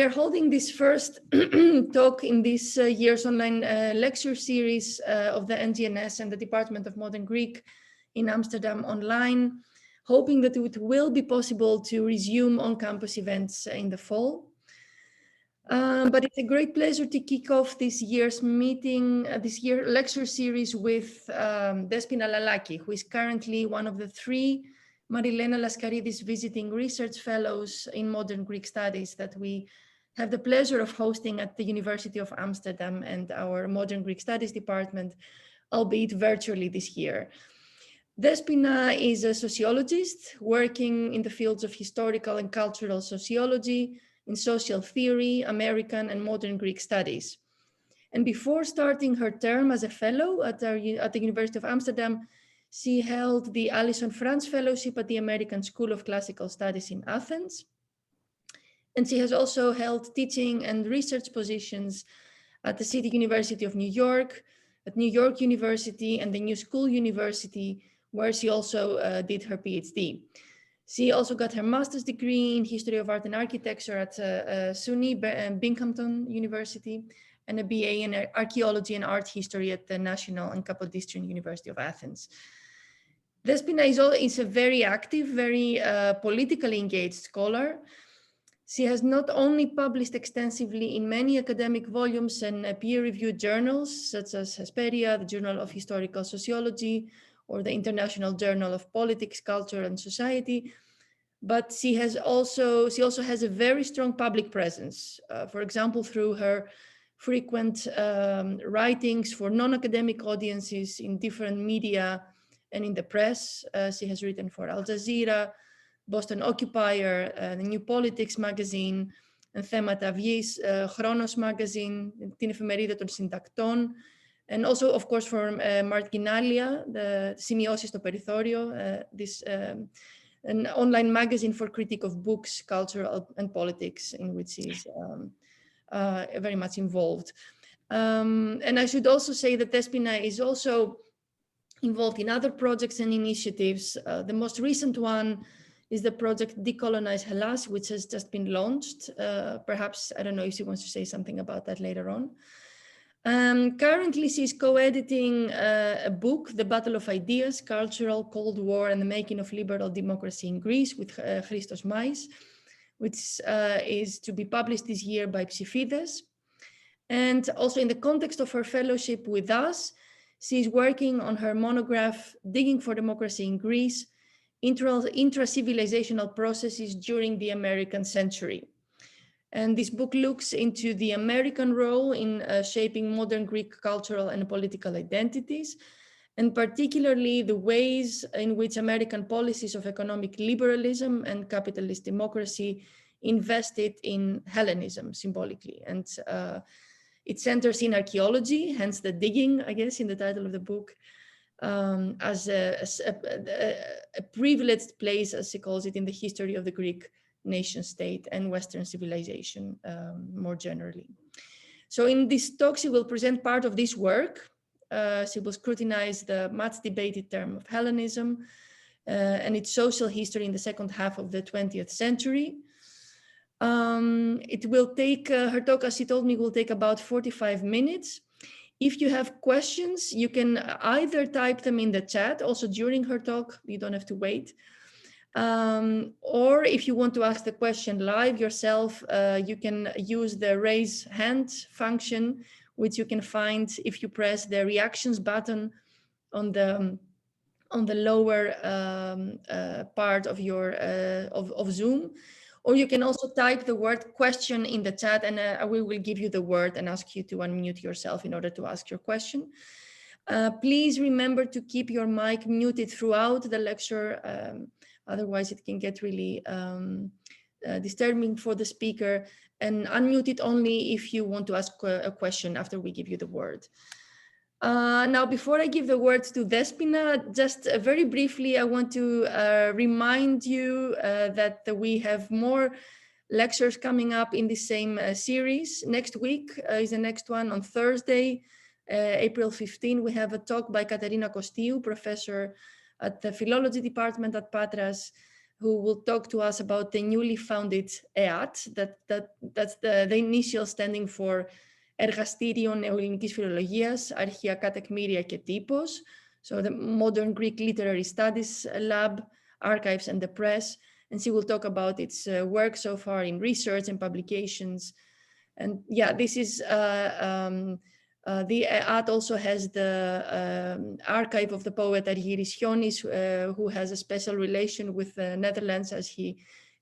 are holding this first talk in this year's online lecture series of the NGNS and the Department of Modern Greek in Amsterdam online, hoping that it will be possible to resume on-campus events in the fall. But it's a great pleasure to kick off this year's meeting, this year lecture series with Despina Lalaki, who is currently one of the 3 Marilena Laskaridis visiting research fellows in modern Greek studies that we have the pleasure of hosting at the University of Amsterdam and our Modern Greek Studies department, albeit virtually this year. Despina is a sociologist working in the fields of historical and cultural sociology, in social theory, American and modern Greek studies. And before starting her term as a fellow at the University of Amsterdam, she held the Alison Franz Fellowship at the American School of Classical Studies in Athens. And she has also held teaching and research positions at the City University of New York, at New York University and the New School University, where she also did her PhD. She also got her master's degree in History of Art and Architecture at SUNY Binghamton University and a BA in Archaeology and Art History at the National and Kapodistrian University of Athens. Despina is a very active, very politically engaged scholar. She has not only published extensively in many academic volumes and peer-reviewed journals, such as Hesperia, the Journal of Historical Sociology, or the International Journal of Politics, Culture and Society, but she also has a very strong public presence, for example, through her frequent writings for non-academic audiences in different media and in the press. She has written for Al Jazeera, Boston Occupier, the New Politics magazine, and Θέματα Αυγής, Chronos magazine, την εφημερίδα των συντακτών, and also, of course, for Marginalia, the Σημειώσεις στο περιθώριο, an online magazine for critique of books, culture, and politics, in which he's very much involved. And I should also say that Despina is also involved in other projects and initiatives. The most recent one is the project Decolonize Hellas, which has just been launched. Perhaps, I don't know if she wants to say something about that later on. Currently, she's co-editing a book, The Battle of Ideas, Cultural, Cold War, and the Making of Liberal Democracy in Greece with Christos Mais, which is to be published this year by Psifides. And also in the context of her fellowship with us, she's working on her monograph, Digging for Democracy in Greece, Intra-Civilizational Processes During the American Century. And this book looks into the American role in shaping modern Greek cultural and political identities, and particularly the ways in which American policies of economic liberalism and capitalist democracy invested in Hellenism symbolically. And it centers in archaeology, hence the digging, I guess, in the title of the book, as a privileged place, as she calls it, in the history of the Greek nation state and Western civilization more generally. So in this talk, she will present part of this work. She will scrutinize the much debated term of Hellenism and its social history in the second half of the 20th century. It will take, her talk, as she told me, will take about 45 minutes. If you have questions, you can either type them in the chat, also during her talk, you don't have to wait. Or if you want to ask the question live yourself, you can use the raise hand function, which you can find if you press the reactions button on the lower part of your of Zoom. Or you can also type the word question in the chat, and we will give you the word and ask you to unmute yourself in order to ask your question. Please remember to keep your mic muted throughout the lecture. Otherwise, it can get really disturbing for the speaker, and unmute it only if you want to ask a question after we give you the word. Now, before I give the words to Despina, just very briefly, I want to remind you that we have more lectures coming up in the same series. Next week is the next one on Thursday, April 15. We have a talk by Katerina Kostiu, professor at the Philology Department at Patras, who will talk to us about the newly founded EAT, that's the initial standing for Εργαστήριο Νεοελληνικής Φιλολογίας, Αρχαιακά Τεκμήρια και Τύπος, so the Modern Greek Literary Studies Lab, Archives and the Press, and she will talk about its work so far in research and publications. And yeah, this is the EAT also has the archive of the poet Argyris Hionis, who has a special relation with the Netherlands as he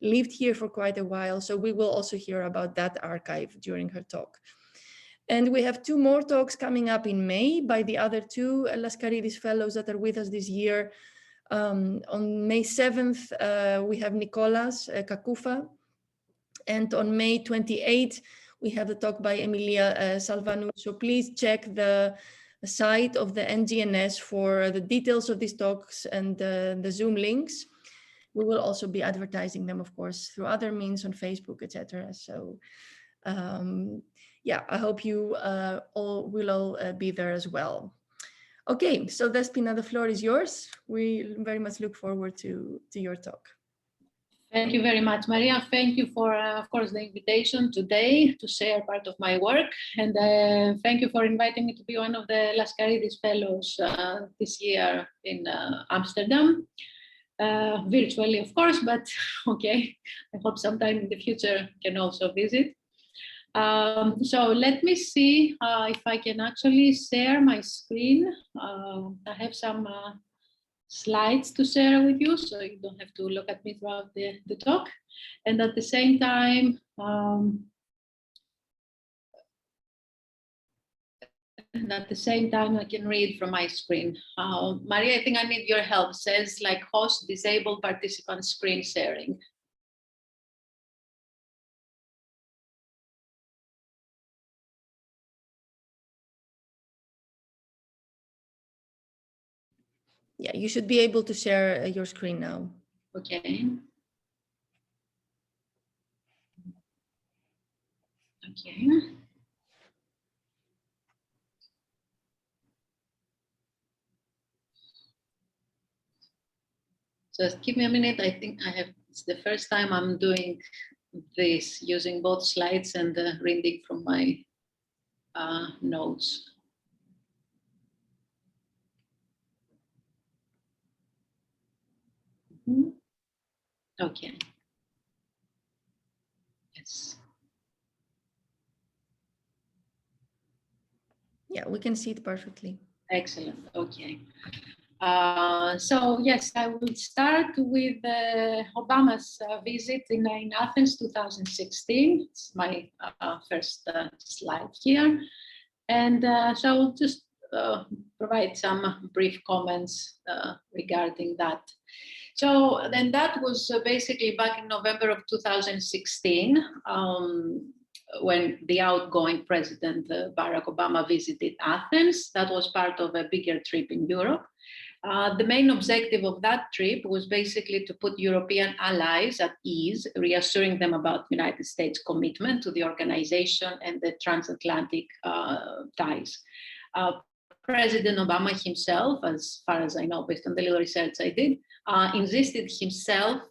lived here for quite a while. So we will also hear about that archive during her talk. And we have two more talks coming up in May by the other two Laskaridis fellows that are with us this year. On May 7th, we have Nicolas Kakoufa. And on May 28th, we have the talk by Emilia Salvanou. So please check the site of the NGNS for the details of these talks and the Zoom links. We will also be advertising them, of course, through other means on Facebook, etc. So yeah, I hope you will all be there as well. Okay, so Despina, the floor is yours. We very much look forward to your talk. Thank you very much, Maria. Thank you for, of course, the invitation today to share part of my work. And thank you for inviting me to be one of the Laskaridis Fellows this year in Amsterdam. Virtually, of course, but okay, I hope sometime in the future can also visit. So let me see if I can actually share my screen. I have some slides to share with you, so you don't have to look at me throughout the talk. And at the same time, I can read from my screen. Maria, I think I need your help. It says like host disable participant screen sharing. Yeah, you should be able to share your screen now. Okay. Okay. Just give me a minute. I think it's the first time I'm doing this using both slides and reading from my notes. Okay. Yes. Yeah, we can see it perfectly. Excellent. Okay. So yes, I will start with Obama's visit in Athens 2016. It's my first slide here. And so I will just provide some brief comments regarding that. So then that was basically back in November of 2016, when the outgoing president, Barack Obama, visited Athens. That was part of a bigger trip in Europe. The main objective of that trip was basically to put European allies at ease, reassuring them about the United States' commitment to the organization and the transatlantic ties. President Obama himself, as far as I know, based on the little research I did, insisted himself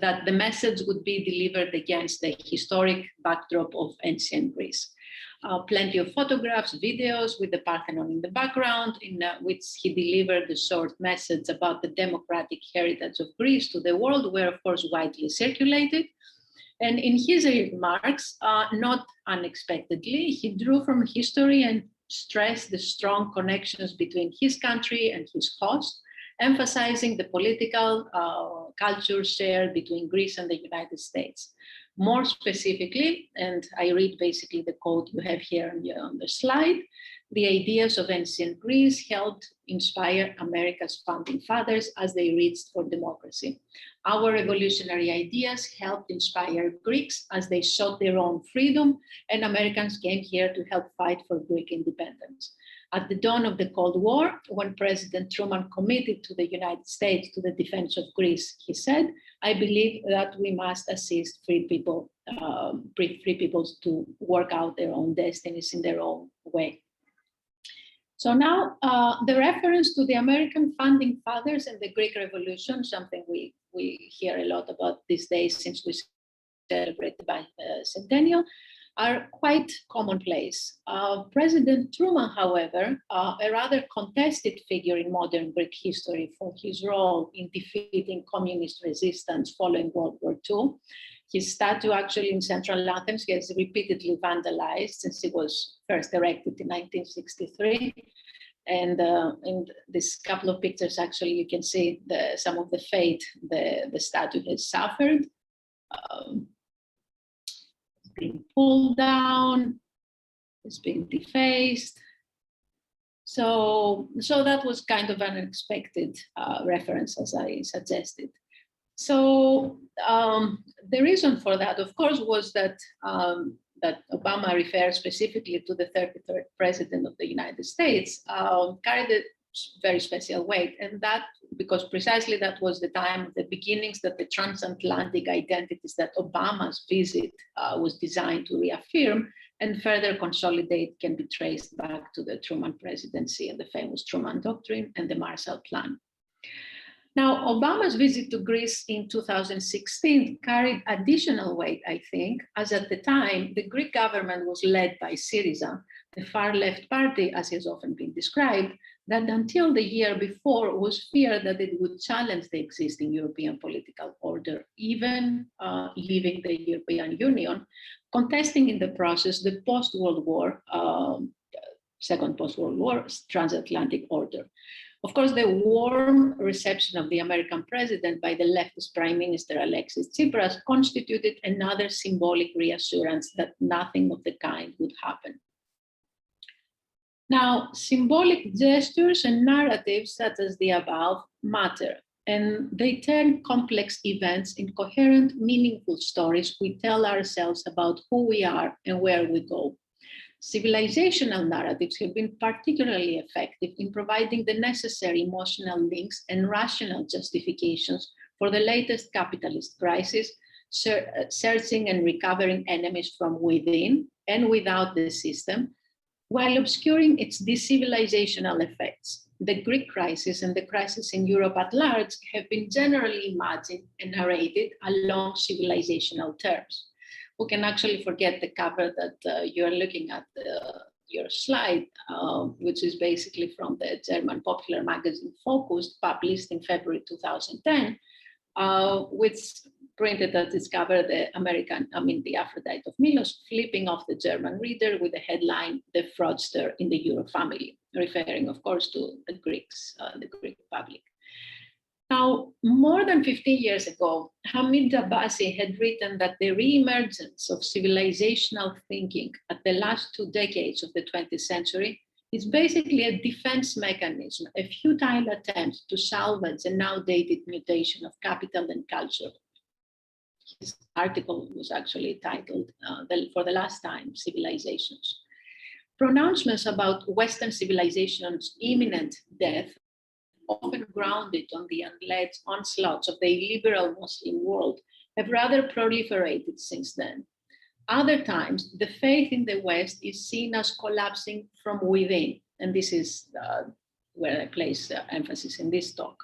that the message would be delivered against the historic backdrop of ancient Greece. Plenty of photographs, videos with the Parthenon in the background, in which he delivered the short message about the democratic heritage of Greece to the world were, of course, widely circulated. And in his remarks, not unexpectedly, he drew from history and stressed the strong connections between his country and his host, emphasizing the political culture shared between Greece and the United States. More specifically, and I read basically the quote you have here on the slide, the ideas of ancient Greece helped inspire America's founding fathers as they reached for democracy. Our revolutionary ideas helped inspire Greeks as they sought their own freedom, and Americans came here to help fight for Greek independence. At the dawn of the Cold War, when President Truman committed to the United States to the defense of Greece, he said, I believe that we must assist free peoples to work out their own destinies in their own way. So now the reference to the American founding fathers and the Greek Revolution, something we we hear a lot about these days since we celebrate the bicentennial, are quite commonplace. President Truman, however, a rather contested figure in modern Greek history for his role in defeating communist resistance following World War II. His statue actually in central Athens has repeatedly vandalized since it was first erected in 1963. And in this couple of pictures, actually, you can see some of the fate the statue has suffered. Being pulled down, it's being defaced. So that was kind of an unexpected reference, as I suggested. So the reason for that, of course, was that Obama referred specifically to the 33rd president of the United States, carried a very special weight, and that because precisely that was the time of the beginnings that the transatlantic identities that Obama's visit was designed to reaffirm and further consolidate can be traced back to the Truman presidency and the famous Truman Doctrine and the Marshall Plan. Now, Obama's visit to Greece in 2016 carried additional weight, I think, as at the time, the Greek government was led by Syriza, the far-left party, as has often been described, that until the year before was feared that it would challenge the existing European political order, even leaving the European Union, contesting in the process the post-World War, second post-World War transatlantic order. Of course, the warm reception of the American president by the leftist Prime Minister Alexis Tsipras constituted another symbolic reassurance that nothing of the kind would happen. Now, symbolic gestures and narratives such as the above matter, and they turn complex events in coherent, meaningful stories we tell ourselves about who we are and where we go. Civilizational narratives have been particularly effective in providing the necessary emotional links and rational justifications for the latest capitalist crisis, searching and recovering enemies from within and without the system, while obscuring its decivilizational effects. The Greek crisis and the crisis in Europe at large have been generally imagined and narrated along civilizational terms. We can actually forget the cover that you're looking at your slide, which is basically from the German popular magazine Focus, published in February 2010, which printed at its cover the Aphrodite of Milos, flipping off the German reader with the headline, "The Fraudster in the Euro Family," referring, of course, to the Greeks, the Greek public. Now, more than 15 years ago, Hamid Abbasi had written that the re-emergence of civilizational thinking at the last 2 decades of the 20th century is basically a defense mechanism, a futile attempt to salvage an outdated mutation of capital and culture. His article was actually titled, For the Last Time, Civilizations. Pronouncements about Western civilization's imminent death, often grounded on the alleged onslaughts of the illiberal Muslim world, have rather proliferated since then. Other times, the faith in the West is seen as collapsing from within, and this is where I place emphasis in this talk.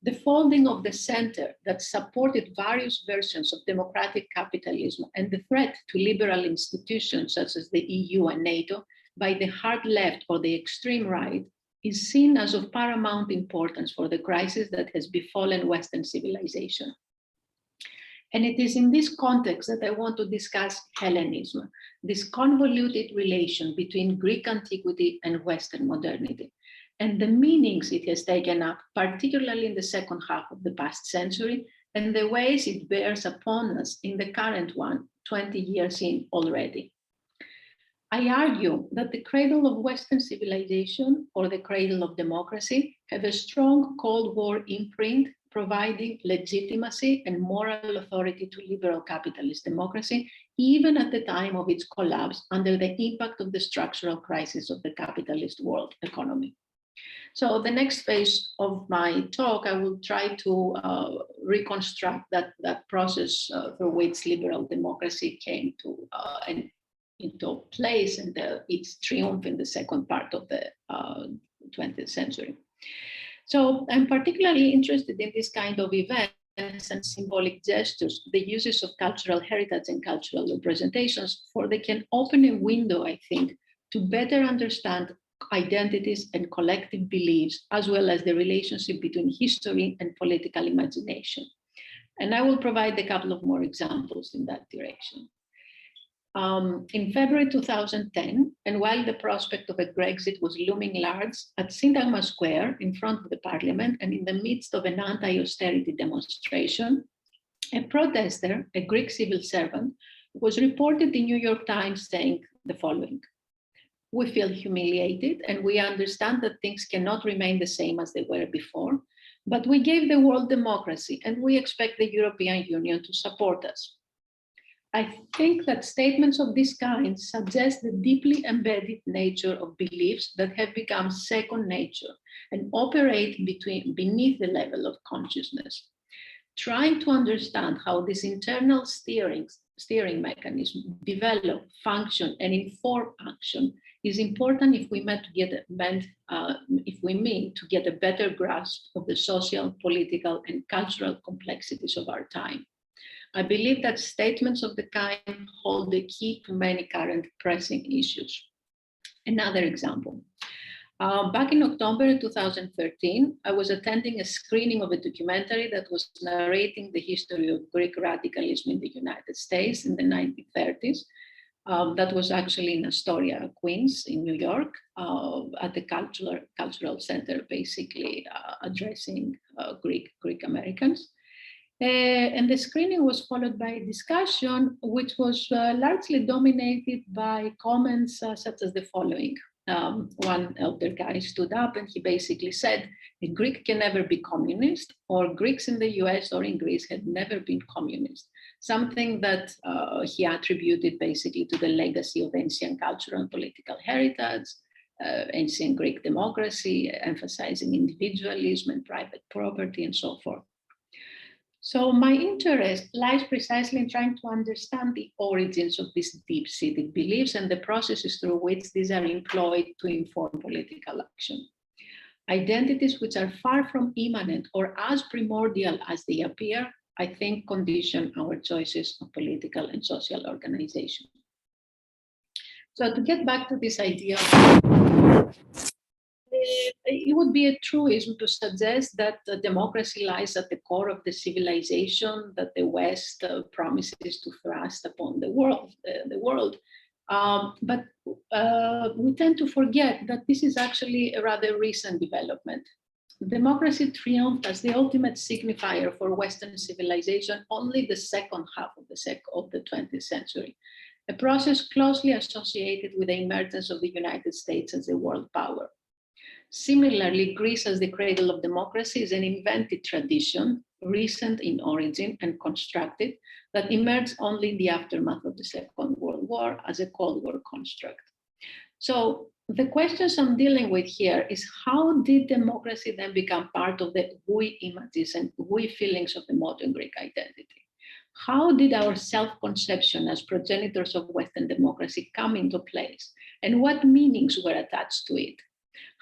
The folding of the center that supported various versions of democratic capitalism and the threat to liberal institutions such as the EU and NATO by the hard left or the extreme right is seen as of paramount importance for the crisis that has befallen Western civilization. And it is in this context that I want to discuss Hellenism, this convoluted relation between Greek antiquity and Western modernity, and the meanings it has taken up, particularly in the second half of the past century, and the ways it bears upon us in the current one, 20 years in already. I argue that the cradle of Western civilization, or the cradle of democracy, have a strong Cold War imprint, providing legitimacy and moral authority to liberal capitalist democracy, even at the time of its collapse under the impact of the structural crisis of the capitalist world economy. So the next phase of my talk, I will try to reconstruct that process through which liberal democracy came to into place and its triumph in the second part of the 20th century. So I'm particularly interested in this kind of event and symbolic gestures, the uses of cultural heritage and cultural representations, for they can open a window, I think, to better understand identities and collective beliefs, as well as the relationship between history and political imagination. And I will provide a couple of more examples in that direction. In February 2010, and while the prospect of a Brexit was looming large, at Syntagma Square, in front of the parliament and in the midst of an anti-austerity demonstration, a protester, a Greek civil servant, was reported in New York Times saying the following: "We feel humiliated and we understand that things cannot remain the same as they were before, but we gave the world democracy and we expect the European Union to support us." I think that statements of this kind suggest the deeply embedded nature of beliefs that have become second nature and operate beneath the level of consciousness. Trying to understand how this internal steering mechanism develop, function, and inform action is important if we mean to get a better grasp of the social, political, and cultural complexities of our time. I believe that statements of the kind hold the key to many current pressing issues. Another example. Back in October 2013, I was attending a screening of a documentary that was narrating the history of Greek radicalism in the United States in the 1930s. That was actually in Astoria, Queens, in New York, at the cultural center, basically addressing Greek Americans. And the screening was followed by a discussion, which was largely dominated by comments such as the following. One elder guy stood up and he basically said, "A Greek can never be communist," or "Greeks in the US or in Greece had never been communist." Something that he attributed basically to the legacy of ancient cultural and political heritage, ancient Greek democracy, emphasizing individualism and private property and so forth. So my interest lies precisely in trying to understand the origins of these deep-seated beliefs and the processes through which these are employed to inform political action. Identities which are far from immanent or as primordial as they appear, I think, condition our choices of political and social organization. So to get back to this idea, it would be a truism to suggest that democracy lies at the core of the civilization that the West promises to thrust upon the world. But we tend to forget that this is actually a rather recent development. Democracy triumphed as the ultimate signifier for Western civilization only the second half of the 20th century, a process closely associated with the emergence of the United States as a world power. Similarly, Greece as the cradle of democracy is an invented tradition, recent in origin and constructed, that emerged only in the aftermath of the Second World War as a Cold War construct. So the questions I'm dealing with here is, how did democracy then become part of the we images and we feelings of the modern Greek identity? How did our self-conception as progenitors of Western democracy come into place? And what meanings were attached to it?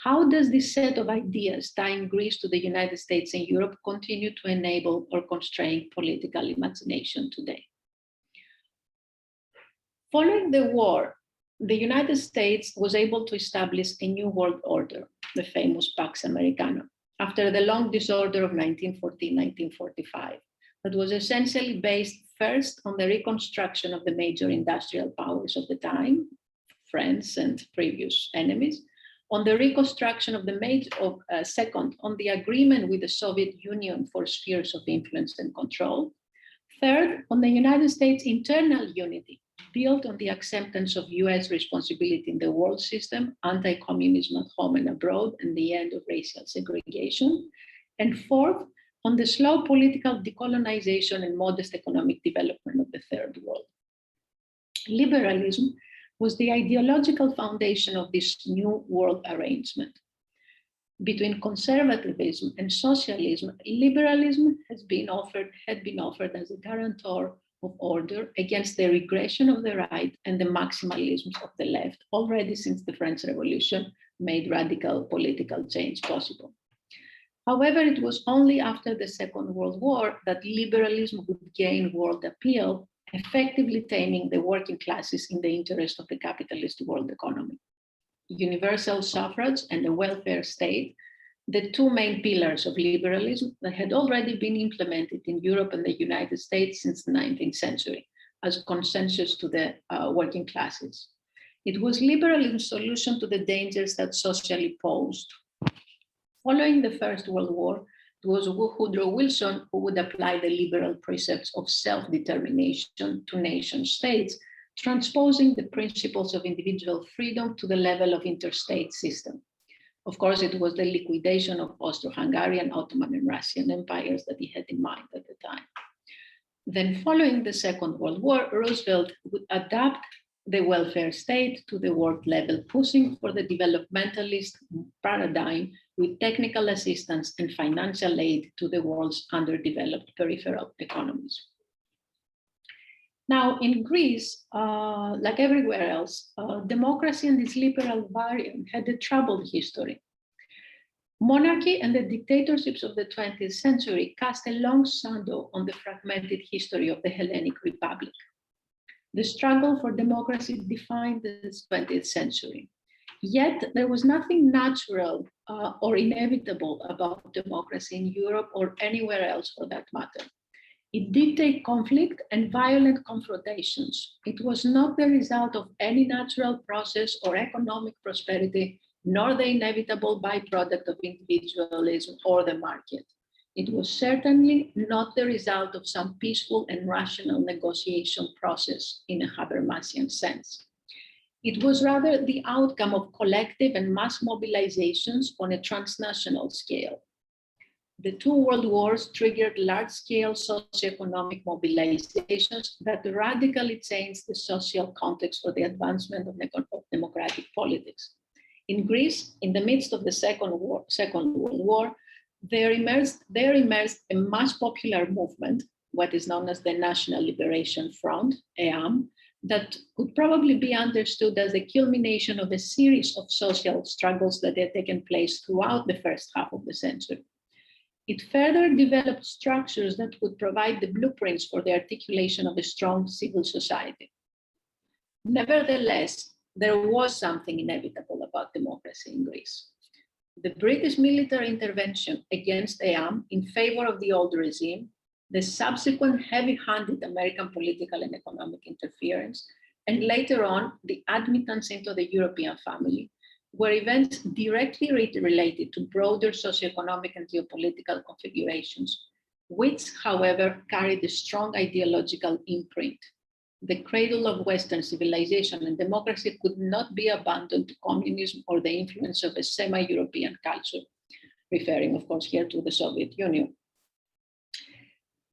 How does this set of ideas tying Greece to the United States and Europe continue to enable or constrain political imagination today? Following the war, the United States was able to establish a new world order, the famous Pax Americana, after the long disorder of 1914-1945, that was essentially based first on the reconstruction of the major industrial powers of the time, friends and previous enemies, on the reconstruction of second, on the agreement with the Soviet Union for spheres of influence and control. Third, on the United States' internal unity, built on the acceptance of US responsibility in the world system, anti-communism at home and abroad, and the end of racial segregation. And fourth, on the slow political decolonization and modest economic development of the third world. Liberalism was the ideological foundation of this new world arrangement. Between conservatism and socialism, liberalism had been offered as a guarantor of order against the regression of the right and the maximalisms of the left, already since the French Revolution made radical political change possible. However, it was only after the Second World War that liberalism would gain world appeal, effectively taming the working classes in the interest of the capitalist world economy. Universal suffrage and the welfare state, the two main pillars of liberalism that had already been implemented in Europe and the United States since the 19th century as consensus to the working classes. It was liberalism's solution to the dangers that socially posed. Following the First World War, it was Woodrow Wilson who would apply the liberal precepts of self-determination to nation states, transposing the principles of individual freedom to the level of interstate system. Of course, it was the liquidation of Austro-Hungarian, Ottoman, and Russian empires that he had in mind at the time. Then following the Second World War, Roosevelt would adapt the welfare state to the world level, pushing for the developmentalist paradigm with technical assistance and financial aid to the world's underdeveloped peripheral economies. Now, in Greece, like everywhere else, democracy and its liberal variant had a troubled history. Monarchy and the dictatorships of the 20th century cast a long shadow on the fragmented history of the Hellenic Republic. The struggle for democracy defined the 20th century. Yet there was nothing natural or inevitable about democracy in Europe or anywhere else for that matter. It did take conflict and violent confrontations. It was not the result of any natural process or economic prosperity, nor the inevitable byproduct of individualism or the market. It was certainly not the result of some peaceful and rational negotiation process in a Habermasian sense. It was rather the outcome of collective and mass mobilizations on a transnational scale. The two world wars triggered large-scale socioeconomic mobilizations that radically changed the social context for the advancement of democratic politics. In Greece, in the midst of the Second World War, there emerged a mass popular movement, what is known as the National Liberation Front, EAM, that could probably be understood as the culmination of a series of social struggles that had taken place throughout the first half of the century. It further developed structures that would provide the blueprints for the articulation of a strong civil society. Nevertheless, there was something inevitable about democracy in Greece. The British military intervention against EAM in favor of the old regime, the subsequent heavy-handed American political and economic interference, and later on, the admittance into the European family, were events directly related to broader socioeconomic and geopolitical configurations, which, however, carried a strong ideological imprint. The cradle of Western civilization and democracy could not be abandoned to communism or the influence of a semi-European culture, referring, of course, here to the Soviet Union.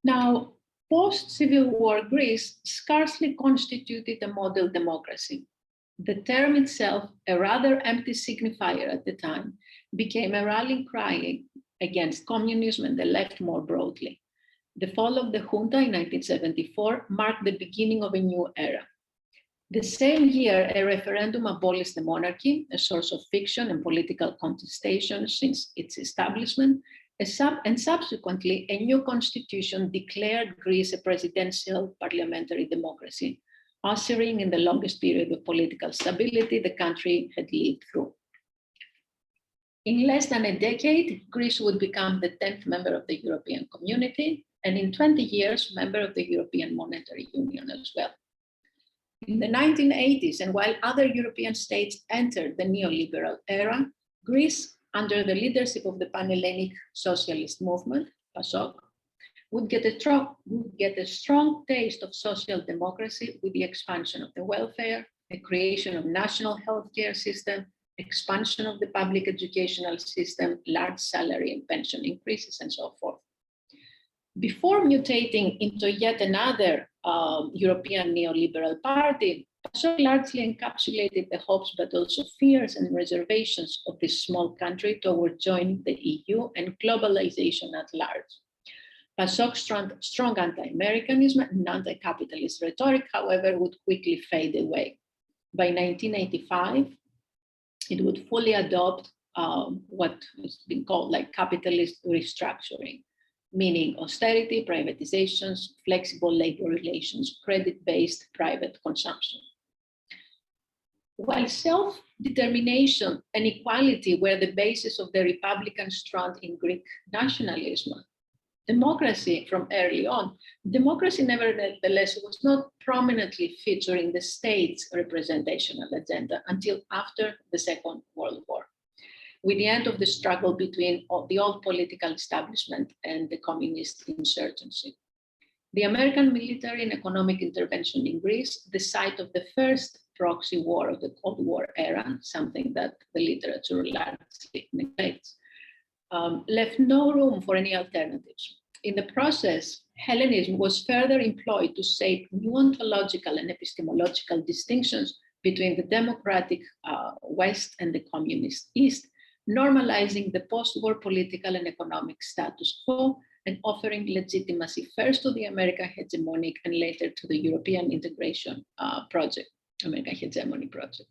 Now, post-Civil War Greece scarcely constituted a model democracy. The term itself, a rather empty signifier at the time, became a rallying cry against communism and the left more broadly. The fall of the junta in 1974 marked the beginning of a new era. The same year, a referendum abolished the monarchy, a source of fiction and political contestation since its establishment, and subsequently, a new constitution declared Greece a presidential parliamentary democracy, ushering in the longest period of political stability the country had lived through. In less than a decade, Greece would become the 10th member of the European Community, and in 20 years, member of the European Monetary Union as well. In the 1980s, and while other European states entered the neoliberal era, Greece, under the leadership of the Pan-Hellenic Socialist Movement, PASOK, would get a strong taste of social democracy with the expansion of the welfare, the creation of national healthcare system, expansion of the public educational system, large salary and pension increases, and so forth. Before mutating into yet another European neoliberal party, PASOK largely encapsulated the hopes but also fears and reservations of this small country toward joining the EU and globalization at large. PASOK's strong anti-Americanism and anti-capitalist rhetoric, however, would quickly fade away. By 1985, it would fully adopt what has been called like capitalist restructuring, meaning austerity, privatizations, flexible labor relations, credit-based private consumption. While self-determination and equality were the basis of the Republican strand in Greek nationalism, democracy from early on, democracy nevertheless was not prominently featuring the state's representational agenda until after the Second World War, with the end of the struggle between the old political establishment and the communist insurgency. The American military and economic intervention in Greece, the site of the first proxy war of the Cold War era, something that the literature largely neglects, left no room for any alternatives. In the process, Hellenism was further employed to shape new ontological and epistemological distinctions between the democratic West and the communist East, normalizing the post-war political and economic status quo and offering legitimacy first to the American hegemonic and later to the European integration project, American hegemony project.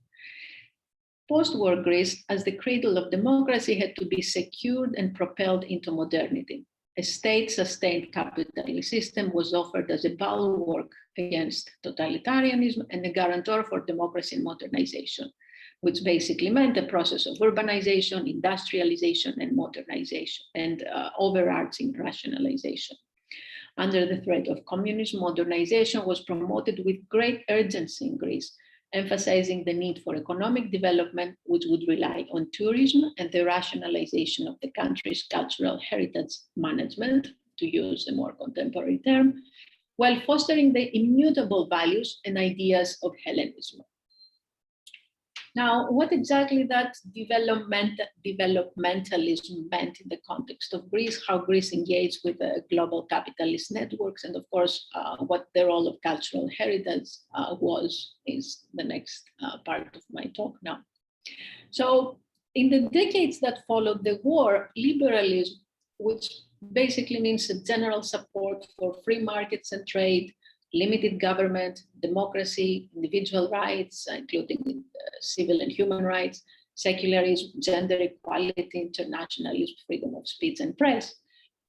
Post-war Greece, as the cradle of democracy, had to be secured and propelled into modernity. A state-sustained capitalist system was offered as a bulwark against totalitarianism and a guarantor for democracy and modernization, which basically meant a process of urbanization, industrialization, and modernization, and overarching rationalization. Under the threat of communism, modernization was promoted with great urgency in Greece, emphasizing the need for economic development, which would rely on tourism and the rationalization of the country's cultural heritage management, to use a more contemporary term, while fostering the immutable values and ideas of Hellenism. Now, what exactly that developmentalism meant in the context of Greece, how Greece engaged with global capitalist networks, and of course, what the role of cultural heritage was, is the next part of my talk now. So in the decades that followed the war, liberalism, which basically means a general support for free markets and trade, limited government, democracy, individual rights, including civil and human rights, secularism, gender equality, internationalism, freedom of speech and press,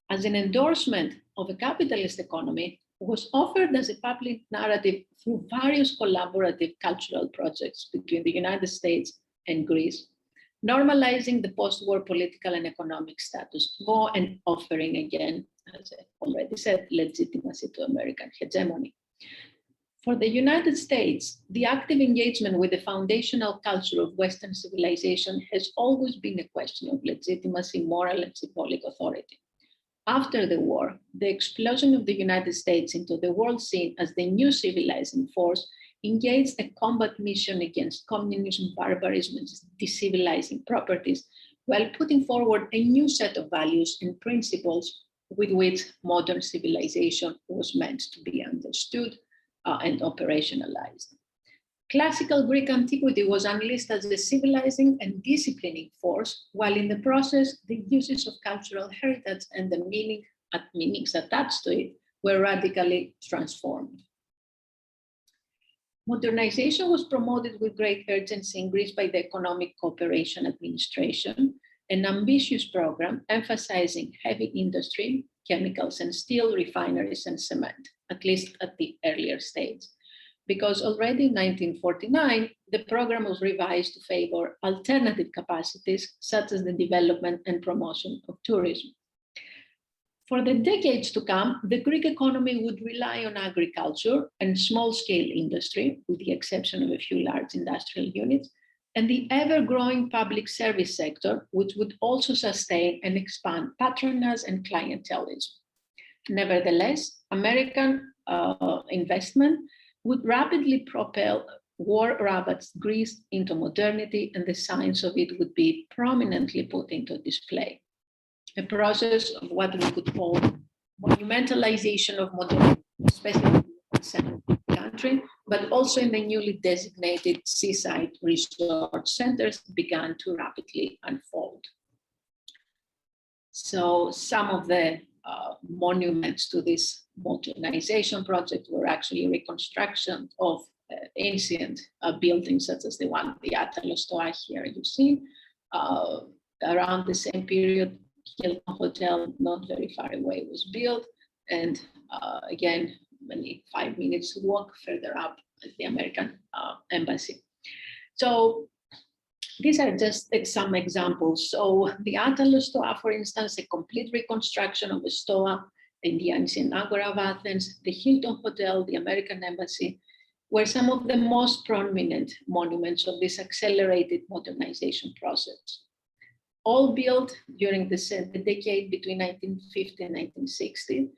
as an endorsement of a capitalist economy, was offered as a public narrative through various collaborative cultural projects between the United States and Greece, normalizing the post-war political and economic status quo and offering, again, as I already said, legitimacy to American hegemony. For the United States, the active engagement with the foundational culture of Western civilization has always been a question of legitimacy, moral, and symbolic authority. After the war, the explosion of the United States into the world scene as the new civilizing force engaged a combat mission against communism, barbarism, and decivilizing properties, while putting forward a new set of values and principles with which modern civilization was meant to be understood and operationalized. Classical Greek antiquity was unleashed as a civilizing and disciplining force, while in the process, the uses of cultural heritage and the meanings attached to it were radically transformed. Modernization was promoted with great urgency in Greece by the Economic Cooperation Administration, an ambitious program emphasizing heavy industry, chemicals and steel, refineries and cement, at least at the earlier stage. Because already in 1949, the program was revised to favor alternative capacities, such as the development and promotion of tourism. For the decades to come, the Greek economy would rely on agriculture and small-scale industry, with the exception of a few large industrial units, and the ever-growing public service sector, which would also sustain and expand patronage and clientelism. Nevertheless, American investment would rapidly propel war-ravaged Greece into modernity, and the signs of it would be prominently put into display. A process of what we could call monumentalization of modernity, especially in the center of the country, but also in the newly designated seaside resort centers, began to rapidly unfold. So some of the monuments to this modernization project were actually reconstruction of ancient buildings, such as the one, the Athens here you see, around the same period, Hilton Hotel, not very far away, was built. And again, only 5 minutes walk further up is the American embassy. So these are just some examples. So the Attalus Stoa, for instance, a complete reconstruction of the Stoa in the ancient Agora of Athens, the Hilton Hotel, the American embassy, were some of the most prominent monuments of this accelerated modernization process. All built during the decade between 1950 and 1960,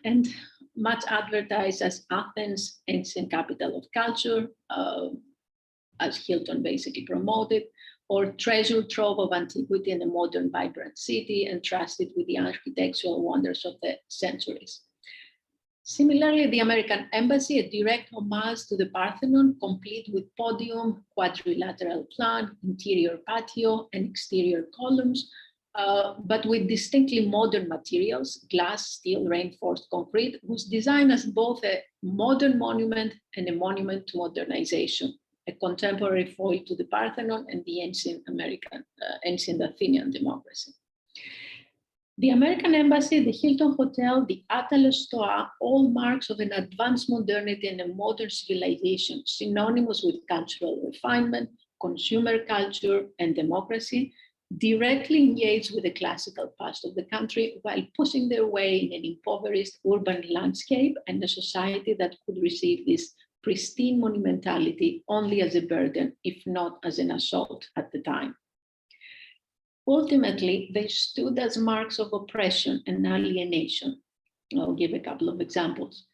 and much advertised as Athens, ancient capital of culture, as Hilton basically promoted, or treasure trove of antiquity and a modern, vibrant city, entrusted with the architectural wonders of the centuries. Similarly, the American embassy, a direct homage to the Parthenon, complete with podium, quadrilateral plan, interior patio, and exterior columns, but with distinctly modern materials, glass, steel, reinforced concrete, was designed as both a modern monument and a monument to modernization, a contemporary foil to the Parthenon and the ancient Athenian democracy. The American embassy, the Hilton Hotel, the Attalus Stoa, all marks of an advanced modernity and a modern civilization, synonymous with cultural refinement, consumer culture, and democracy, directly engaged with the classical past of the country while pushing their way in an impoverished urban landscape and a society that could receive this pristine monumentality only as a burden, if not as an assault at the time. Ultimately, they stood as marks of oppression and alienation. I'll give a couple of examples.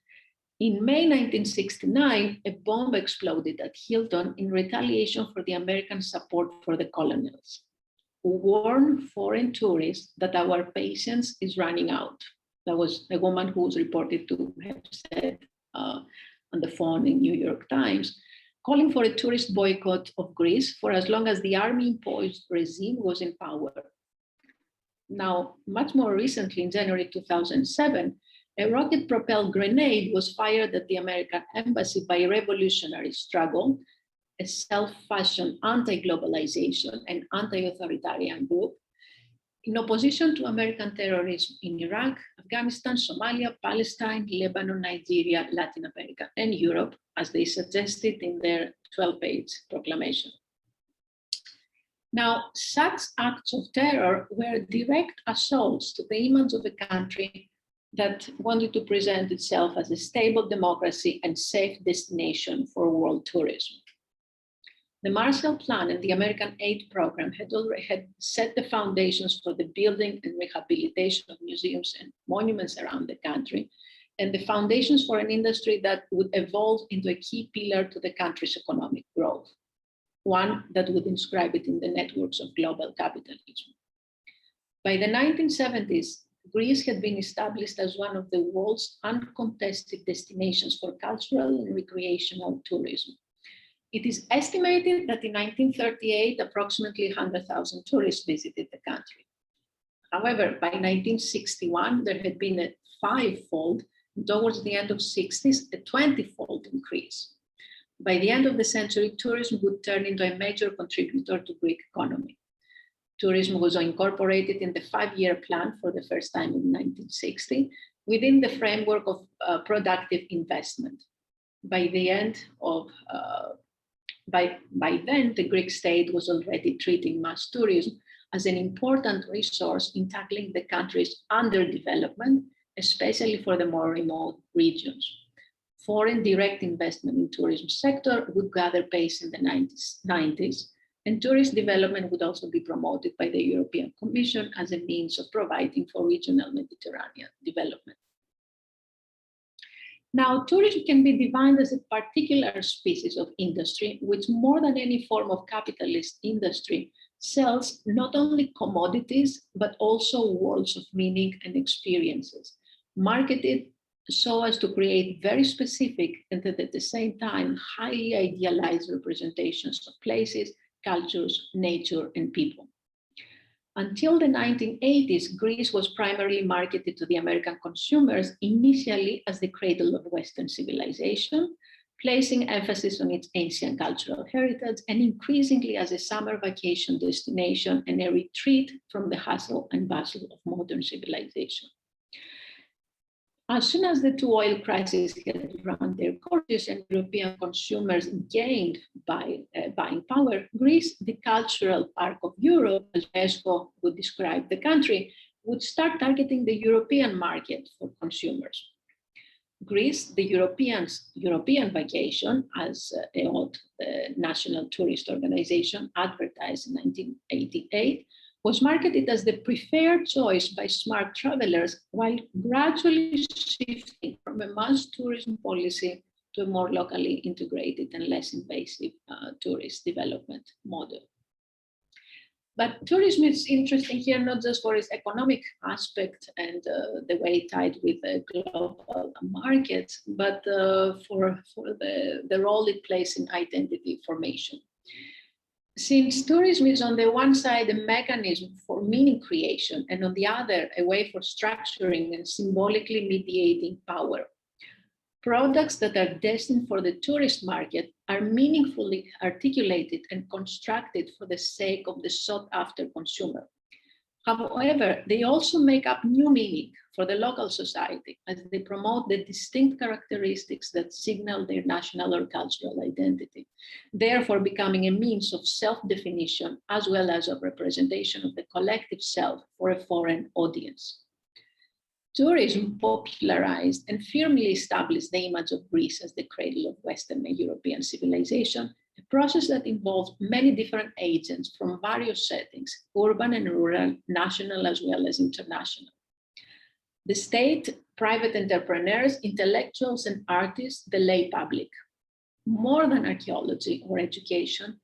In May 1969, a bomb exploded at Hilton in retaliation for the American support for the colonials, who warned foreign tourists that our patience is running out. That was a woman who was reported to have said on the phone in New York Times, calling for a tourist boycott of Greece for as long as the army-imposed regime was in power. Now, much more recently, in January 2007, a rocket-propelled grenade was fired at the American embassy by Revolutionary Struggle, a self-fashioned anti-globalization and anti-authoritarian group, in opposition to American terrorism in Iraq, Afghanistan, Somalia, Palestine, Lebanon, Nigeria, Latin America, and Europe, as they suggested in their 12-page proclamation. Now, such acts of terror were direct assaults to the image of a country that wanted to present itself as a stable democracy and safe destination for world tourism. The Marshall Plan and the American Aid Program had set the foundations for the building and rehabilitation of museums and monuments around the country, and the foundations for an industry that would evolve into a key pillar to the country's economic growth, one that would inscribe it in the networks of global capitalism. By the 1970s, Greece had been established as one of the world's uncontested destinations for cultural and recreational tourism. It is estimated that in 1938, approximately 100,000 tourists visited the country. However, by 1961, there had been a 5-fold, and towards the end of the 60s, a 20-fold increase. By the end of the century, tourism would turn into a major contributor to Greek economy. Tourism was incorporated in the 5-year plan for the first time in 1960 within the framework of productive investment. By then, the Greek state was already treating mass tourism as an important resource in tackling the country's underdevelopment, especially for the more remote regions. Foreign direct investment in tourism sector would gather pace in the 90s, and tourist development would also be promoted by the European Commission as a means of providing for regional Mediterranean development. Now, tourism can be defined as a particular species of industry, which more than any form of capitalist industry sells not only commodities, but also worlds of meaning and experiences, marketed so as to create very specific and at the same time highly idealized representations of places, cultures, nature, and people. Until the 1980s, Greece was primarily marketed to the American consumers, initially as the cradle of Western civilization, placing emphasis on its ancient cultural heritage and increasingly as a summer vacation destination and a retreat from the hustle and bustle of modern civilization. As soon as the two oil crises had run their courses and European consumers gained buying power, Greece, the cultural park of Europe, as UNESCO would describe the country, would start targeting the European market for consumers. Greece, the European vacation, as a old national tourist organization advertised in 1988, was marketed as the preferred choice by smart travelers, while gradually shifting from a mass tourism policy to a more locally integrated and less invasive tourist development model. But tourism is interesting here, not just for its economic aspect and the way it tied with the global markets, but for the role it plays in identity formation. Since tourism is on the one side a mechanism for meaning creation and on the other a way for structuring and symbolically mediating power, products that are destined for the tourist market are meaningfully articulated and constructed for the sake of the sought-after consumer. However, they also make up new meaning for the local society as they promote the distinct characteristics that signal their national or cultural identity, therefore becoming a means of self-definition as well as of representation of the collective self for a foreign audience. Tourism popularized and firmly established the image of Greece as the cradle of Western and European civilization, a process that involved many different agents from various settings, urban and rural, national as well as international. The state, private entrepreneurs, intellectuals and artists, the lay public. More than archaeology or education,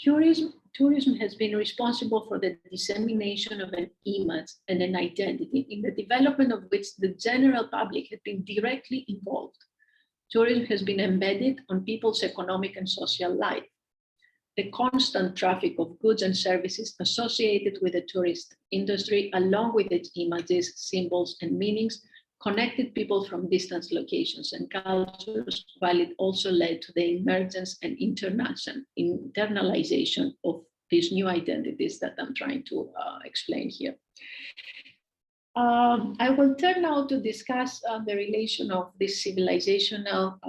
tourism has been responsible for the dissemination of an image and an identity in the development of which the general public had been directly involved. Tourism has been embedded on people's economic and social life. The constant traffic of goods and services associated with the tourist industry, along with its images, symbols, and meanings, connected people from distant locations and cultures, while it also led to the emergence and internalization of these new identities that I'm trying to explain here. I will turn now to discuss the relation of these civilizational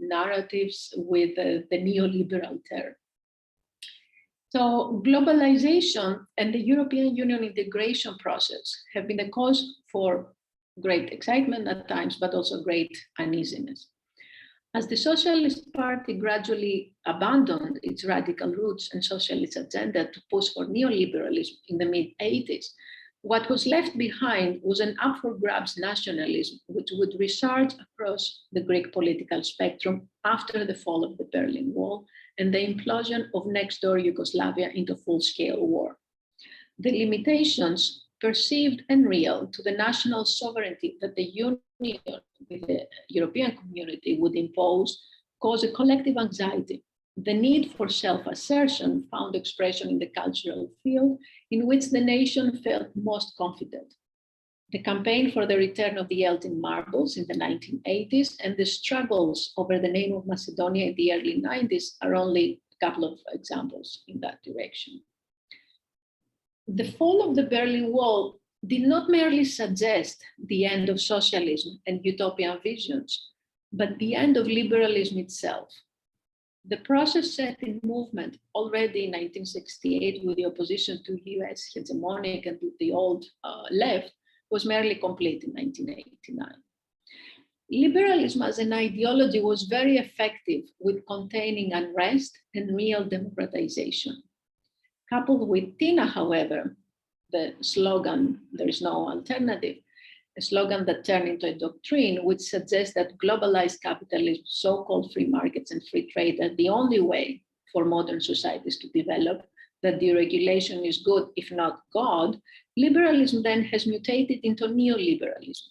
narratives with the neoliberal term. So globalization and the European Union integration process have been a cause for great excitement at times, but also great uneasiness. As the Socialist Party gradually abandoned its radical roots and socialist agenda to push for neoliberalism in the mid-80s, what was left behind was an up for grabs nationalism, which would resurge across the Greek political spectrum after the fall of the Berlin Wall and the implosion of next-door Yugoslavia into full-scale war. The limitations, perceived and real, to the national sovereignty that the Union with the European community would impose caused a collective anxiety. The need for self-assertion found expression in the cultural field in which the nation felt most confident. The campaign for the return of the Elgin marbles in the 1980s and the struggles over the name of Macedonia in the early 90s are only a couple of examples in that direction. The fall of the Berlin Wall did not merely suggest the end of socialism and utopian visions, but the end of liberalism itself. The process set in movement already in 1968 with the opposition to US hegemonic and the old left was merely complete in 1989. Liberalism as an ideology was very effective with containing unrest and real democratization. Coupled with TINA, however, the slogan, there is no alternative, a slogan that turned into a doctrine which suggests that globalized capitalism, so-called free markets and free trade are the only way for modern societies to develop, that deregulation is good, if not God, liberalism then has mutated into neoliberalism.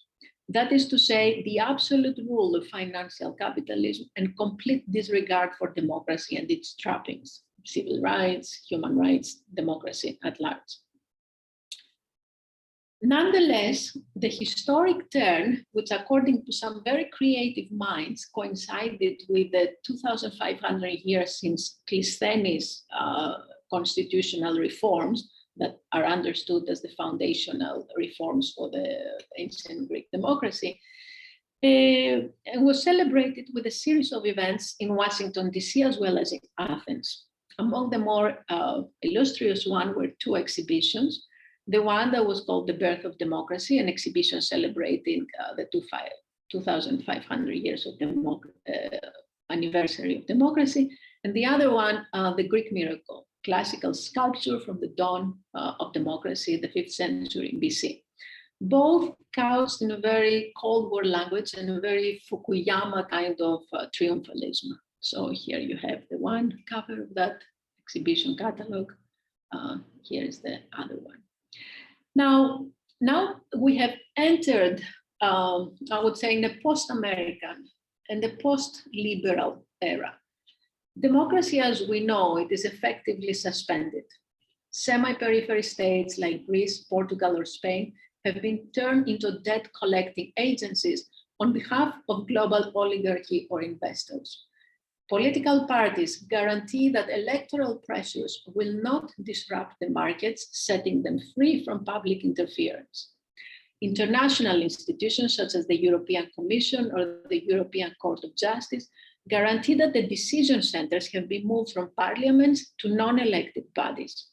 That is to say, the absolute rule of financial capitalism and complete disregard for democracy and its trappings, civil rights, human rights, democracy at large. Nonetheless, the historic turn, which according to some very creative minds coincided with the 2,500 years since Clisthenes' constitutional reforms that are understood as the foundational reforms for the ancient Greek democracy, and was celebrated with a series of events in Washington, D.C., as well as in Athens. Among the more illustrious one were two exhibitions. The one that was called The Birth of Democracy, an exhibition celebrating the 2,500 years of anniversary of democracy, and the other one, The Greek Miracle, classical sculpture from the dawn of democracy, the 5th century BC. Both couched in a very Cold War language and a very Fukuyama kind of triumphalism. So here you have the one cover of that exhibition catalog. Here is the other one. Now we have entered, I would say, in the post-American and the post-liberal era. Democracy as we know it is effectively suspended. Semi-periphery states like Greece, Portugal, or Spain have been turned into debt-collecting agencies on behalf of global oligarchy or investors. Political parties guarantee that electoral pressures will not disrupt the markets, setting them free from public interference. International institutions such as the European Commission or the European Court of Justice guarantee that the decision centers have been moved from parliaments to non-elected bodies.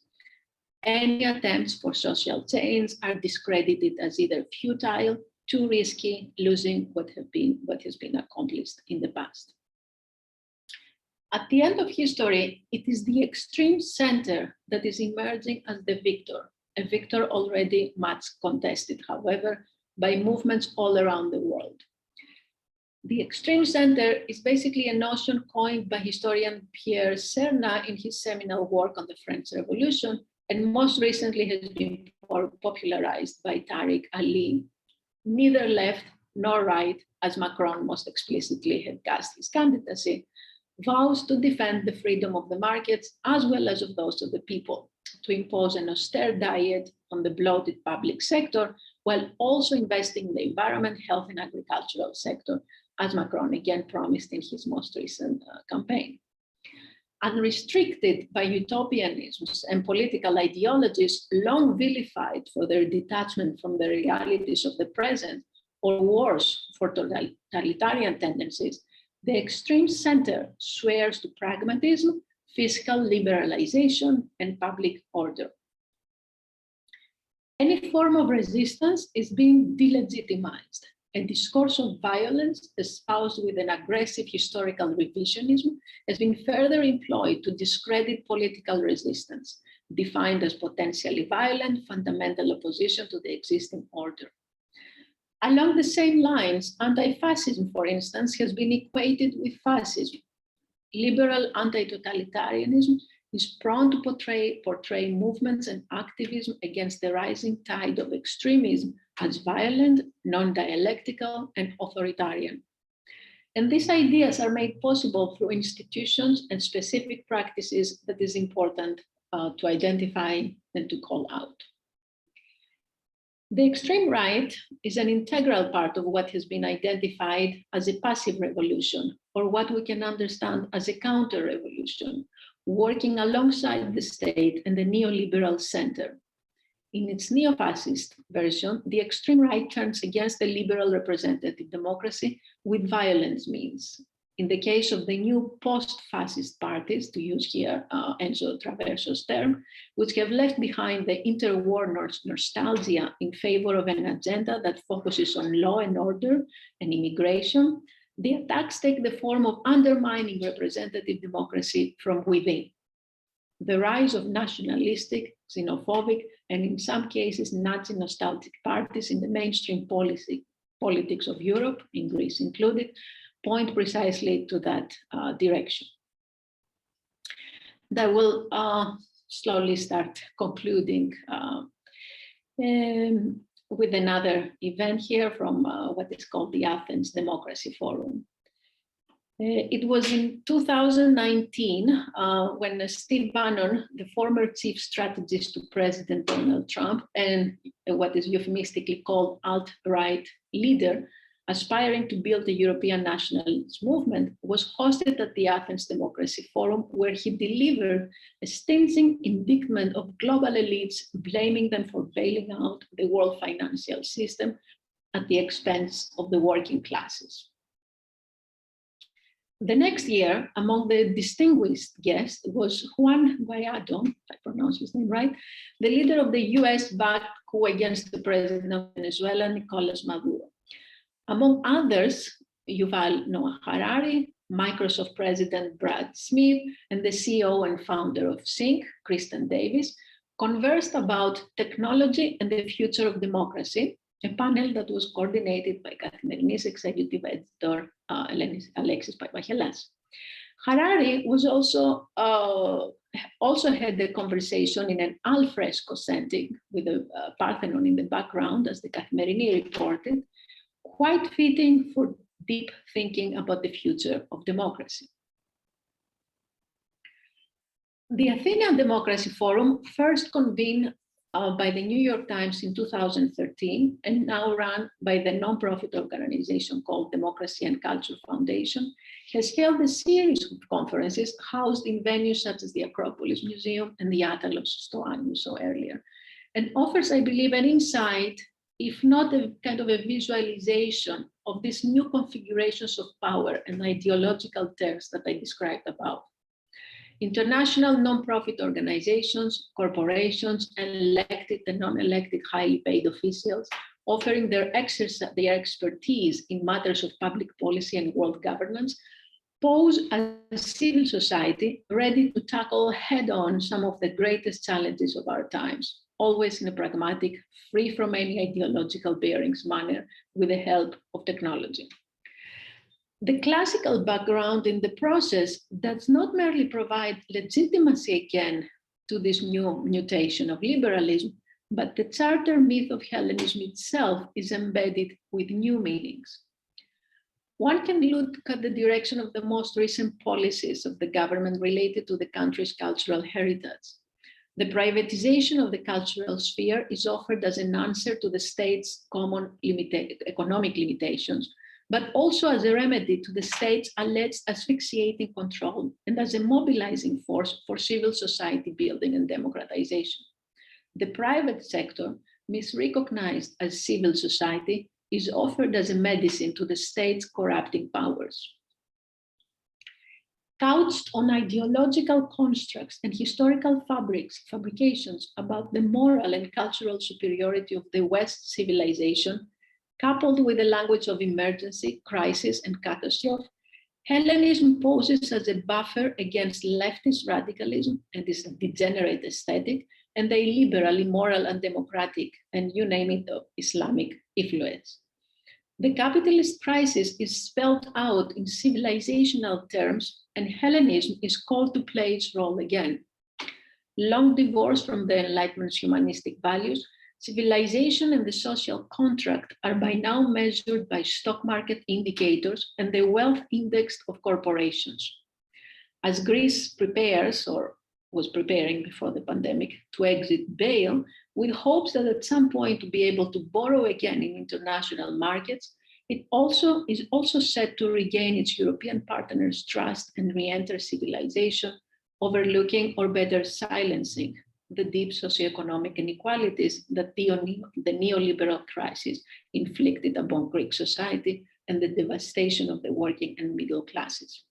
Any attempts for social change are discredited as either futile, too risky, losing what has been accomplished in the past. At the end of history, it is the extreme center that is emerging as the victor, a victor already much contested, however, by movements all around the world. The extreme center is basically a notion coined by historian Pierre Serna in his seminal work on the French Revolution, and most recently has been popularized by Tariq Ali. Neither left nor right, as Macron most explicitly had cast his candidacy, vows to defend the freedom of the markets as well as of those of the people, to impose an austere diet on the bloated public sector, while also investing in the environment, health, and agricultural sector, as Macron again promised in his most recent campaign. Unrestricted by utopianisms and political ideologies long vilified for their detachment from the realities of the present, or worse, for totalitarian tendencies, the extreme center swears to pragmatism, fiscal liberalization, and public order. Any form of resistance is being delegitimized. A discourse of violence espoused with an aggressive historical revisionism has been further employed to discredit political resistance, defined as potentially violent, fundamental opposition to the existing order. Along the same lines, anti-fascism, for instance, has been equated with fascism. Liberal anti-totalitarianism is prone to portray movements and activism against the rising tide of extremism as violent, non-dialectical, and authoritarian. And these ideas are made possible through institutions and specific practices that is important to identify and to call out. The extreme right is an integral part of what has been identified as a passive revolution, or what we can understand as a counter-revolution, working alongside the state and the neoliberal center. In its neo-fascist version, the extreme right turns against the liberal representative democracy with violence means. In the case of the new post-fascist parties, to use here Enzo Traverso's term, which have left behind the interwar nostalgia in favor of an agenda that focuses on law and order and immigration, the attacks take the form of undermining representative democracy from within. The rise of nationalistic, xenophobic, and in some cases Nazi-nostalgic parties in the mainstream politics of Europe, in Greece included, point precisely to that direction. That will slowly start concluding with another event here from what is called the Athens Democracy Forum. It was in 2019 when Steve Bannon, the former chief strategist to President Donald Trump and what is euphemistically called alt-right leader, aspiring to build the European nationalist movement, was hosted at the Athens Democracy Forum, where he delivered a stinging indictment of global elites, blaming them for bailing out the world financial system at the expense of the working classes. The next year, among the distinguished guests was Juan Guaido, if I pronounce his name right, the leader of the US-backed coup against the president of Venezuela, Nicolas Maduro. Among others, Yuval Noah Harari, Microsoft president Brad Smith, and the CEO and founder of Sync, Kristen Davis, conversed about technology and the future of democracy, a panel that was coordinated by Καθημερινής executive editor Alexis Pappachelas. Harari was also had the conversation in an al fresco setting with a Parthenon in the background, as the Καθημερινή reported, quite fitting for deep thinking about the future of democracy. The Athenian Democracy Forum, first convened by the New York Times in 2013 and now run by the nonprofit organization called Democracy and Culture Foundation, has held a series of conferences housed in venues such as the Acropolis Museum and the Attalos Stoan you saw earlier, and offers, I believe, an insight, if not a kind of a visualization of these new configurations of power and ideological terms that I described above. International nonprofit organizations, corporations, and elected and non-elected highly paid officials offering their expertise in matters of public policy and world governance pose a civil society ready to tackle head-on some of the greatest challenges of our times, always in a pragmatic, free from any ideological bearings manner with the help of technology. The classical background in the process does not merely provide legitimacy again to this new mutation of liberalism, but the charter myth of Hellenism itself is embedded with new meanings. One can look at the direction of the most recent policies of the government related to the country's cultural heritage. The privatization of the cultural sphere is offered as an answer to the state's common economic limitations, but also as a remedy to the state's alleged asphyxiating control and as a mobilizing force for civil society building and democratization. The private sector, misrecognized as civil society, is offered as a medicine to the state's corrupting powers. Couched on ideological constructs and historical fabrications about the moral and cultural superiority of the West civilization, coupled with a language of emergency, crisis, and catastrophe, Hellenism poses as a buffer against leftist radicalism and this degenerate aesthetic and the illiberal, immoral, and democratic, and you name it, Islamic influence. The capitalist crisis is spelled out in civilizational terms, and Hellenism is called to play its role again. Long divorced from the Enlightenment's humanistic values, civilization and the social contract are by now measured by stock market indicators and the wealth index of corporations. As Greece prepares, or was preparing before the pandemic, to exit bail, with hopes that at some point to be able to borrow again in international markets, it is also set to regain its European partners' trust and re-enter civilization, overlooking or better silencing the deep socioeconomic inequalities that the neoliberal crisis inflicted upon Greek society and the devastation of the working and middle classes.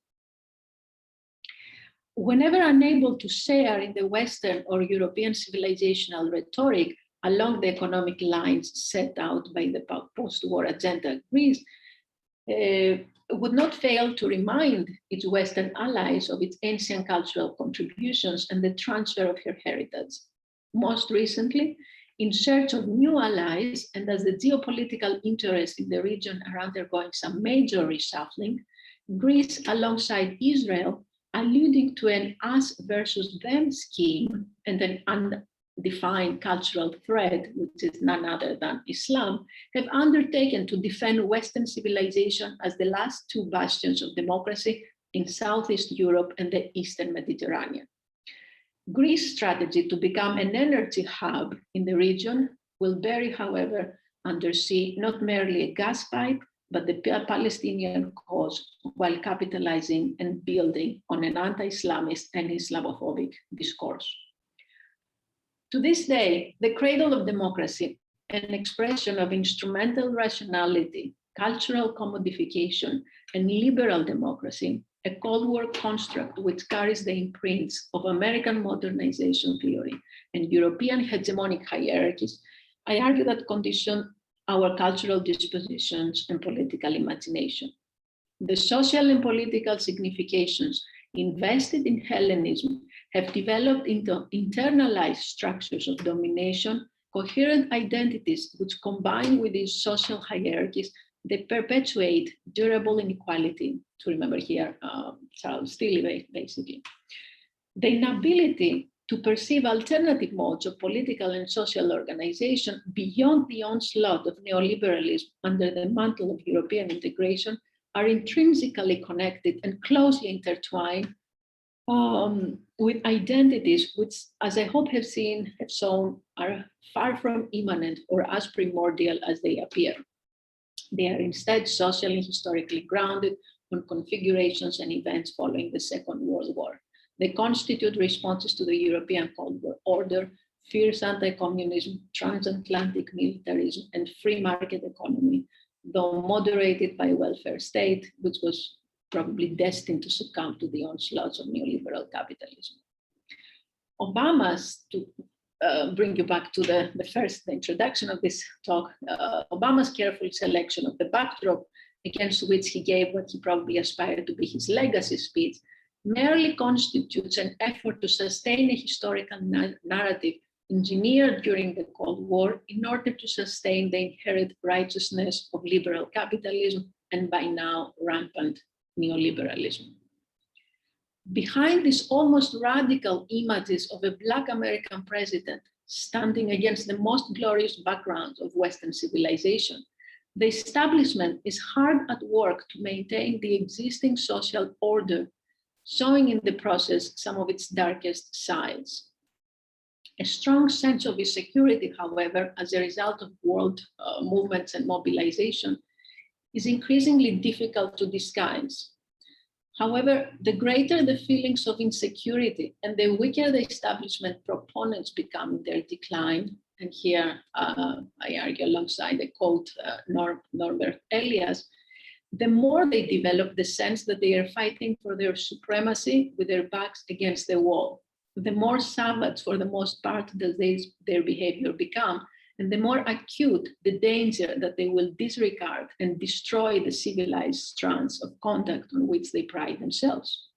Whenever unable to share in the Western or European civilizational rhetoric along the economic lines set out by the post-war agenda, Greece would not fail to remind its Western allies of its ancient cultural contributions and the transfer of her heritage. Most recently, in search of new allies and as the geopolitical interests in the region are undergoing some major reshuffling, Greece, alongside Israel, alluding to an us versus them scheme and an defined cultural thread, which is none other than Islam, have undertaken to defend Western civilization as the last two bastions of democracy in Southeast Europe and the Eastern Mediterranean. Greece's strategy to become an energy hub in the region will bury, however, under sea not merely a gas pipe, but the Palestinian cause, while capitalizing and building on an anti-Islamist and Islamophobic discourse. To this day, the cradle of democracy, an expression of instrumental rationality, cultural commodification, and liberal democracy, a Cold War construct which carries the imprints of American modernization theory and European hegemonic hierarchies, I argue that condition our cultural dispositions and political imagination. The social and political significations invested in Hellenism have developed into internalized structures of domination, coherent identities which combine with these social hierarchies, they perpetuate durable inequality, to remember here Charles Tilly, basically. The inability to perceive alternative modes of political and social organization beyond the onslaught of neoliberalism under the mantle of European integration are intrinsically connected and closely intertwined with identities which, as I hope have shown, are far from immanent or as primordial as they appear. They are instead socially and historically grounded on configurations and events following the Second World War. They constitute responses to the European Cold War order, fierce anti-communism, transatlantic militarism, and free market economy, though moderated by a welfare state, which was probably destined to succumb to the onslaughts of neoliberal capitalism. To bring you back to the introduction of this talk, Obama's careful selection of the backdrop against which he gave what he probably aspired to be his legacy speech merely constitutes an effort to sustain a historical narrative engineered during the Cold War in order to sustain the inherent righteousness of liberal capitalism and by now rampant neoliberalism. Behind these almost radical images of a Black American president standing against the most glorious backgrounds of Western civilization, the establishment is hard at work to maintain the existing social order, showing in the process some of its darkest sides. A strong sense of insecurity, however, as a result of world movements and mobilization, is increasingly difficult to disguise. However, the greater the feelings of insecurity and the weaker the establishment proponents become in their decline, and here I argue alongside the quote Norbert Elias, the more they develop the sense that they are fighting for their supremacy with their backs against the wall, the more savage for the most part does their behavior become, and the more acute the danger that they will disregard and destroy the civilized strands of conduct on which they pride themselves.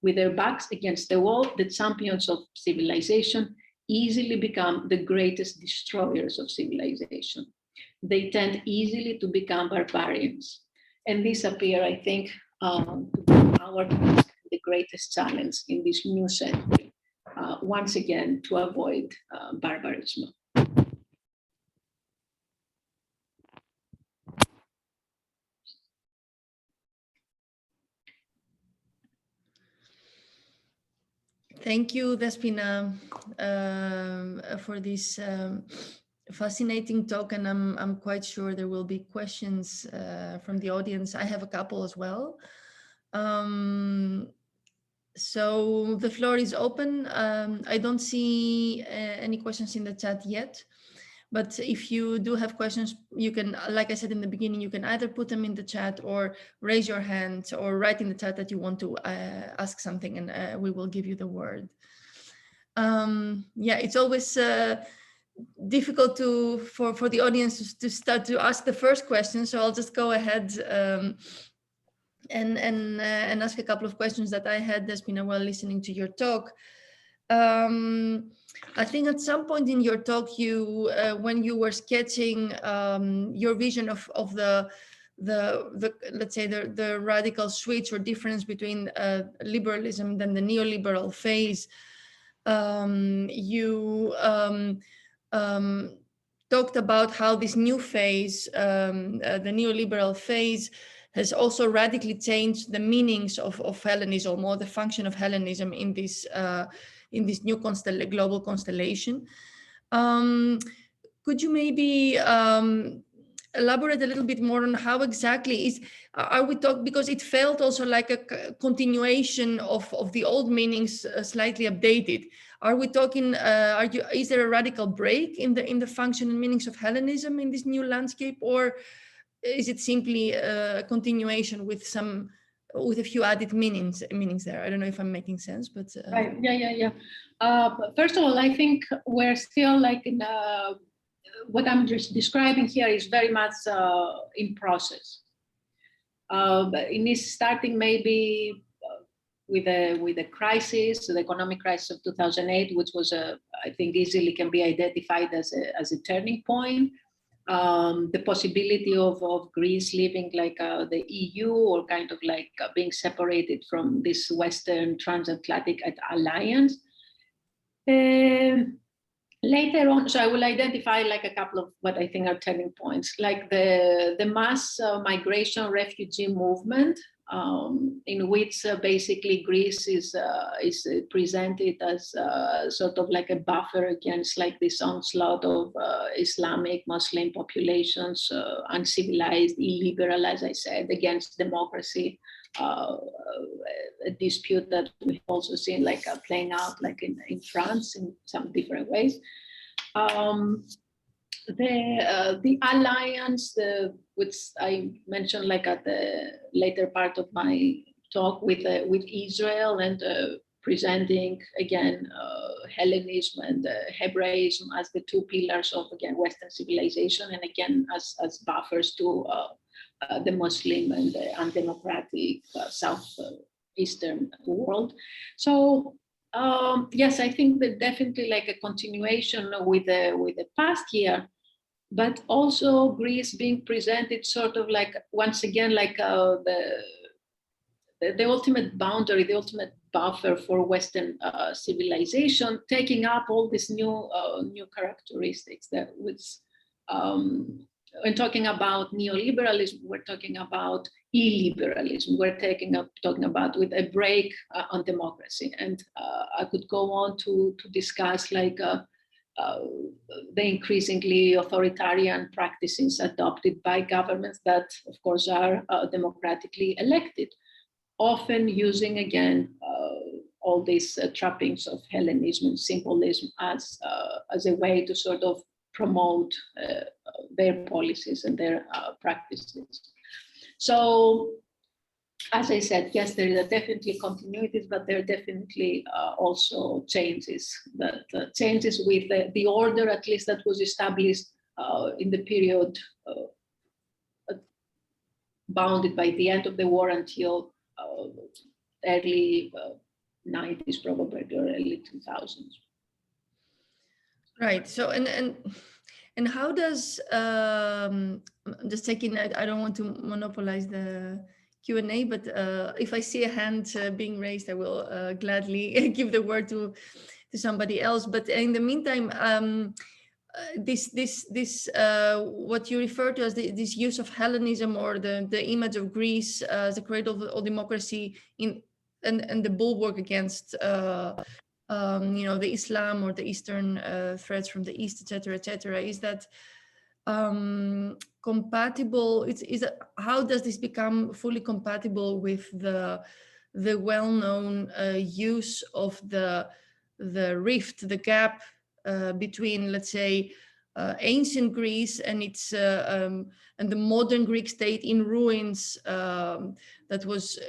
With their backs against the wall, the champions of civilization easily become the greatest destroyers of civilization. They tend easily to become barbarians. And this appear, I think, to be our task, the greatest challenge in this new century, once again, to avoid barbarism. Thank you, Despina, for this fascinating talk, and I'm quite sure there will be questions from the audience. I have a couple as well. So the floor is open. I don't see any questions in the chat yet, but if you do have questions, you can, like I said in the beginning, you can either put them in the chat or raise your hand or write in the chat that you want to ask something, and we will give you the word. Yeah, it's always difficult for the audience to start to ask the first question, so I'll just go ahead and ask a couple of questions that I had, Despina, while listening to your talk. I think at some point in your talk, you when you were sketching your vision of the let's say the radical switch or difference between liberalism and the neoliberal phase, You talked about how this new phase, the neoliberal phase, has also radically changed the meanings of Hellenism, or the function of Hellenism in this new global constellation. Could you maybe elaborate a little bit more on how exactly are we talking, because it felt also like a continuation of the old meanings, slightly updated. Are we talking, is there a radical break in the function and meanings of Hellenism in this new landscape, or is it simply a continuation with a few added meanings there? I don't know if I'm making sense, but right, yeah. First of all, I think we're still like in what I'm just describing here is very much in process. It is starting maybe with the crisis, the economic crisis of 2008, which was I think easily can be identified as a turning point. The possibility of Greece leaving like the EU, or kind of like being separated from this Western transatlantic alliance. Later on, so I will identify like a couple of what I think are turning points, like the mass migration refugee movement, in which basically Greece is presented as sort of like a buffer against like this onslaught of Islamic Muslim populations, uncivilized, illiberal, as I said, against democracy. A dispute that we've also seen like playing out like in France in some different ways. The alliance, which I mentioned like at the later part of my talk with Israel, and presenting again Hellenism and Hebraism as the two pillars of again Western civilization, and again as buffers to the Muslim and the undemocratic southeastern world. So yes, I think that definitely like a continuation with the past year, but also Greece being presented sort of like once again like the ultimate boundary, the ultimate buffer for Western civilization, taking up all these new characteristics that was. When talking about neoliberalism, we're talking about illiberalism. We're talking about with a break on democracy, and I could go on to discuss like the increasingly authoritarian practices adopted by governments that, of course, are democratically elected, often using again all these trappings of Hellenism and symbolism as a way to sort of promote their policies and their practices. So, as I said, yes, there are definitely continuities, but there are definitely also changes. That changes with the order, at least that was established in the period bounded by the end of the war until early 90s, probably, or early 2000s. Right. So and how does just taking, I don't want to monopolize the Q&A, but if I see a hand being raised, I will gladly give the word to somebody else. But in the meantime, this what you refer to as this use of Hellenism, or the image of Greece as a cradle of democracy and the bulwark against the Islam or the Eastern threats from the East, etc., is that compatible? How does this become fully compatible with the well-known use of the rift, the gap between, let's say, ancient Greece and its and the modern Greek state in ruins, that was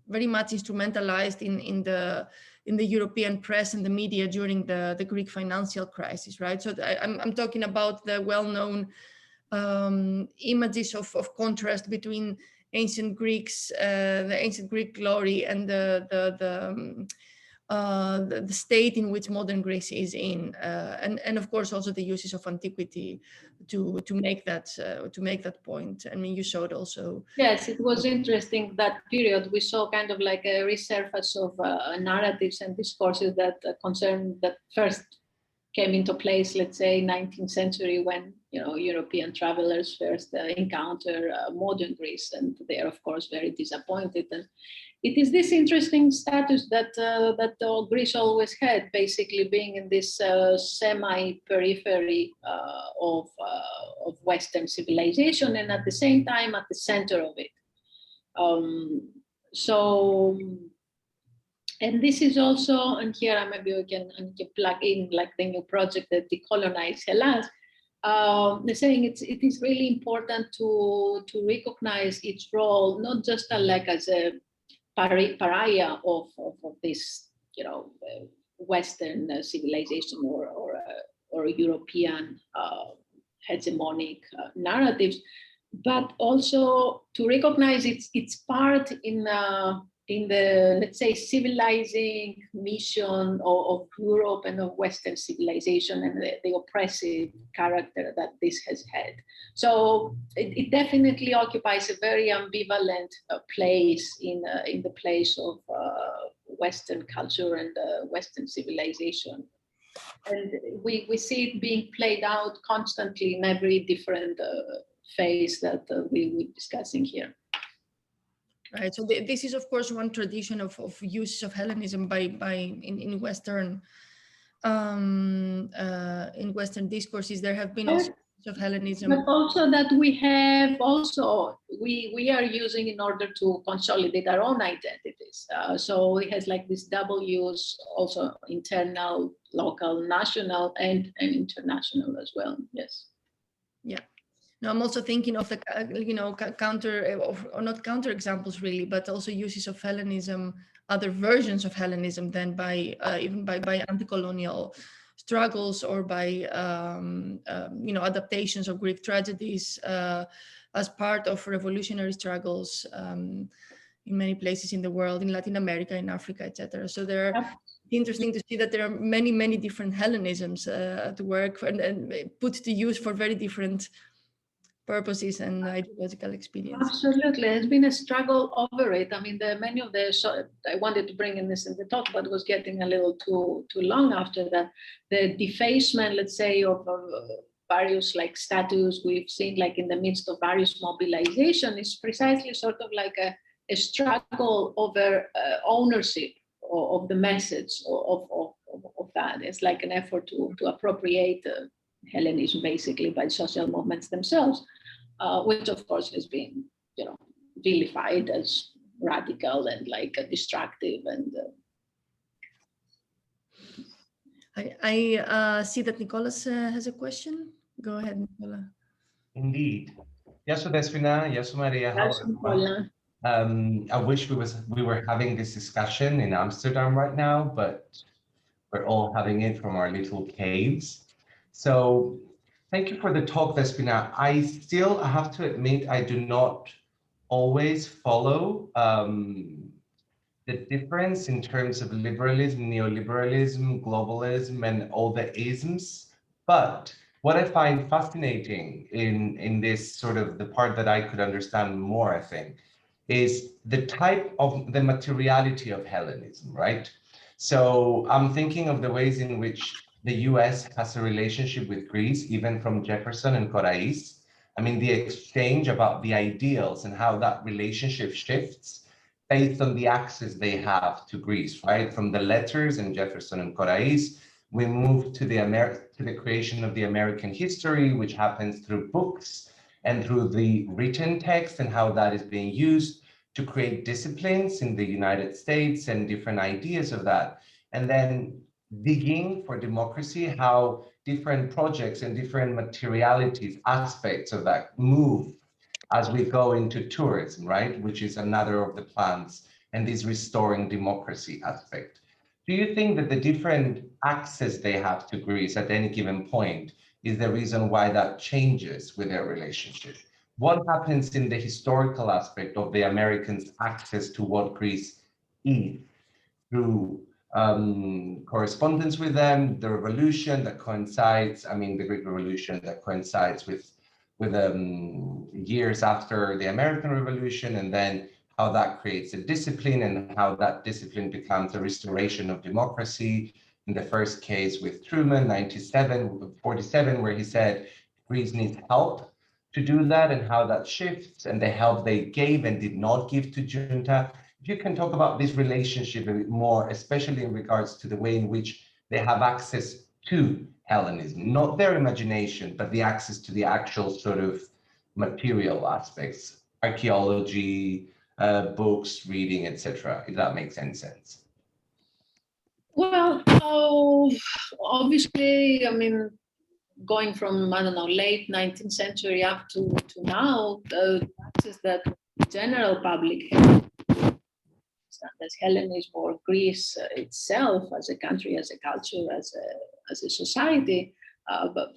very much instrumentalized in the European press and the media during the Greek financial crisis, right? So I'm talking about the well-known images of contrast between ancient Greeks, the ancient Greek glory, and the the state in which modern Greece is in, and of course also the uses of antiquity to make that point. I mean, you showed also. Yes, it was interesting that period. We saw kind of like a resurface of narratives and discourses that concern that first came into place, let's say, 19th century, when European travelers first encounter modern Greece, and they are of course very disappointed. And it is this interesting status that Greece always had, basically being in this semi-periphery of Western civilization, and at the same time at the center of it. And this is also, and here maybe we can plug in like the new project that decolonize Hellas. They're saying it is really important to recognize its role, not just like as a pariah of this, Western civilization or European hegemonic narratives, but also to recognize its part in the, let's say, civilizing mission of Europe and of Western civilization, and the oppressive character that this has had. So it definitely occupies a very ambivalent place in the place of Western culture and Western civilization. And we see it being played out constantly in every different phase that we're discussing here. Right. So this is, of course, one tradition of use of Hellenism in Western discourses. There have been also of Hellenism, but also that we are using in order to consolidate our own identities. So it has like this double use, also internal, local, national, and international as well. Yes. Yeah. Now I'm also thinking of the counter, or not counter examples really, but also uses of Hellenism, other versions of Hellenism then even by anti-colonial struggles, or by adaptations of Greek tragedies as part of revolutionary struggles in many places in the world, in Latin America, in Africa, etc. So there are interesting to see that there are many different Hellenisms at work and put to use for very different purposes and ideological experience. Absolutely, there's been a struggle over it. I mean, many of the I wanted to bring in this in the talk, but it was getting a little too long after that. The defacement, let's say, of various like status we've seen, like in the midst of various mobilization, is precisely sort of like a struggle over ownership of the message of that. It's like an effort to appropriate Hellenism basically by social movements themselves. Which of course has been, vilified as radical and like destructive. And I see that Nicolas has a question. Go ahead, Nicola. Indeed. Yes, Despina. Yes, Maria. I wish we were having this discussion in Amsterdam right now, but we're all having it from our little caves. So thank you for the talk, Despina. I have to admit, I do not always follow the difference in terms of liberalism, neoliberalism, globalism, and all the isms. But what I find fascinating in this sort of the part that I could understand more, I think, is the type of the materiality of Hellenism, right? So I'm thinking of the ways in which the US has a relationship with Greece, even from Jefferson and Corais. I mean, the exchange about the ideals and how that relationship shifts based on the access they have to Greece, right? From the letters and Jefferson and Corais, we move to the creation of the American history, which happens through books and through the written text, and how that is being used to create disciplines in the United States and different ideas of that. And then digging for democracy, how different projects and different materialities, aspects of that move as we go into tourism, right? Which is another of the plans, and this restoring democracy aspect. Do you think that the different access they have to Greece at any given point is the reason why that changes with their relationship? What happens in the historical aspect of the Americans' access to what Greece is through correspondence with them, the revolution that coincides, the Greek Revolution that coincides with years after the American Revolution, and then how that creates a discipline and how that discipline becomes a restoration of democracy. In the first case with Truman, 47, where he said Greece needs help to do that, and how that shifts, and the help they gave and did not give to junta. If you can talk about this relationship a bit more, especially in regards to the way in which they have access to Hellenism, not their imagination, but the access to the actual sort of material aspects, archaeology, books, reading, etc., if that makes any sense. Well, obviously, going from, I don't know, late 19th century up to now, the access that the general public has as Hellenism or Greece itself as a country, as a culture, as a society, but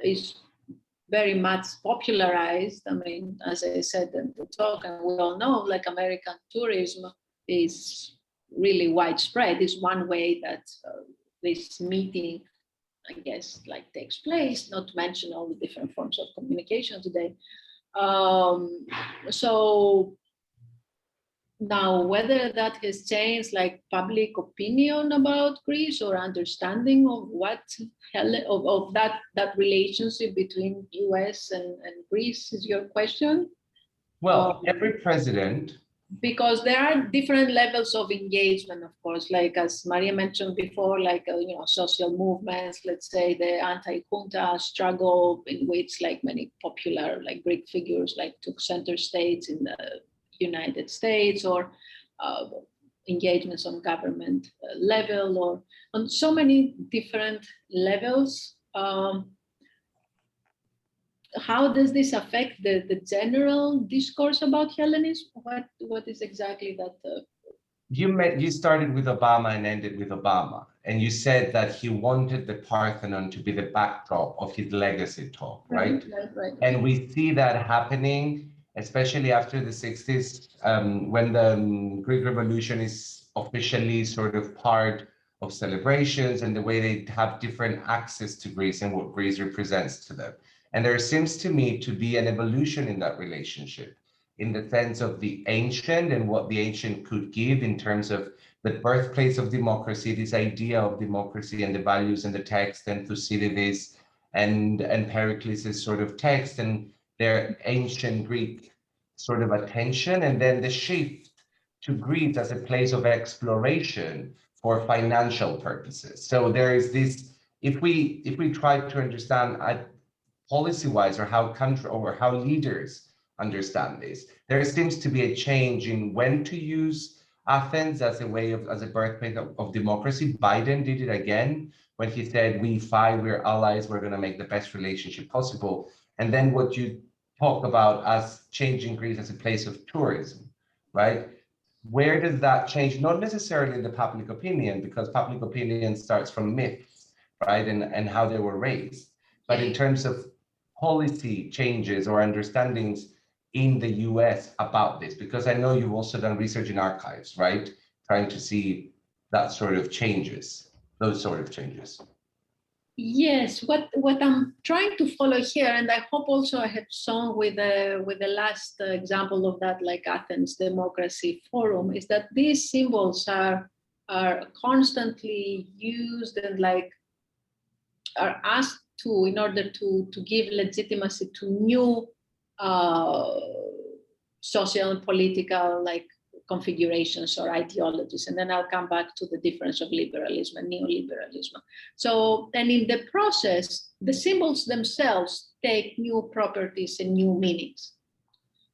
is very much popularized. As I said in the talk, and we all know, like American tourism is really widespread. Is one way that this meeting, I guess, like takes place, not to mention all the different forms of communication today. So now, whether that has changed like public opinion about Greece or understanding of what of that relationship between US and Greece is your question? Well, every president, because there are different levels of engagement, of course, like as Maria mentioned before, like social movements, let's say the anti-junta struggle, in which like many popular like Greek figures like took center stage in the United States, or engagements on government level, or on so many different levels. How does this affect the general discourse about Hellenism? What is exactly that? You started with Obama and ended with Obama, and you said that he wanted the Parthenon to be the backdrop of his legacy talk, right? Right. And we see that happening, especially after the 60s, when the Greek Revolution is officially sort of part of celebrations and the way they have different access to Greece and what Greece represents to them. And there seems to me to be an evolution in that relationship, in the sense of the ancient and what the ancient could give in terms of the birthplace of democracy, this idea of democracy and the values in the text, and Thucydides and Pericles' sort of text and their ancient Greek sort of attention, and then the shift to Greece as a place of exploration for financial purposes. So there is this, if we try to understand policy-wise, or how country or how leaders understand this, there seems to be a change in when to use Athens as a way of, as a birthplace of democracy. Biden did it again when he said, we're allies, we're going to make the best relationship possible. And then what you talk about as changing Greece as a place of tourism, right? Where does that change? Not necessarily in the public opinion, because public opinion starts from myths, right? And how they were raised. But in terms of policy changes or understandings in the US about this, because I know you've also done research in archives, right? Trying to see that sort of changes, those sort of changes. Yes, what I'm trying to follow here, and I hope also I have shown with the last example of that, like Athens Democracy Forum, is that these symbols are constantly used and like are asked to, in order to give legitimacy to new social and political like configurations or ideologies. And then I'll come back to the difference of liberalism and neoliberalism. So, and in the process, the symbols themselves take new properties and new meanings.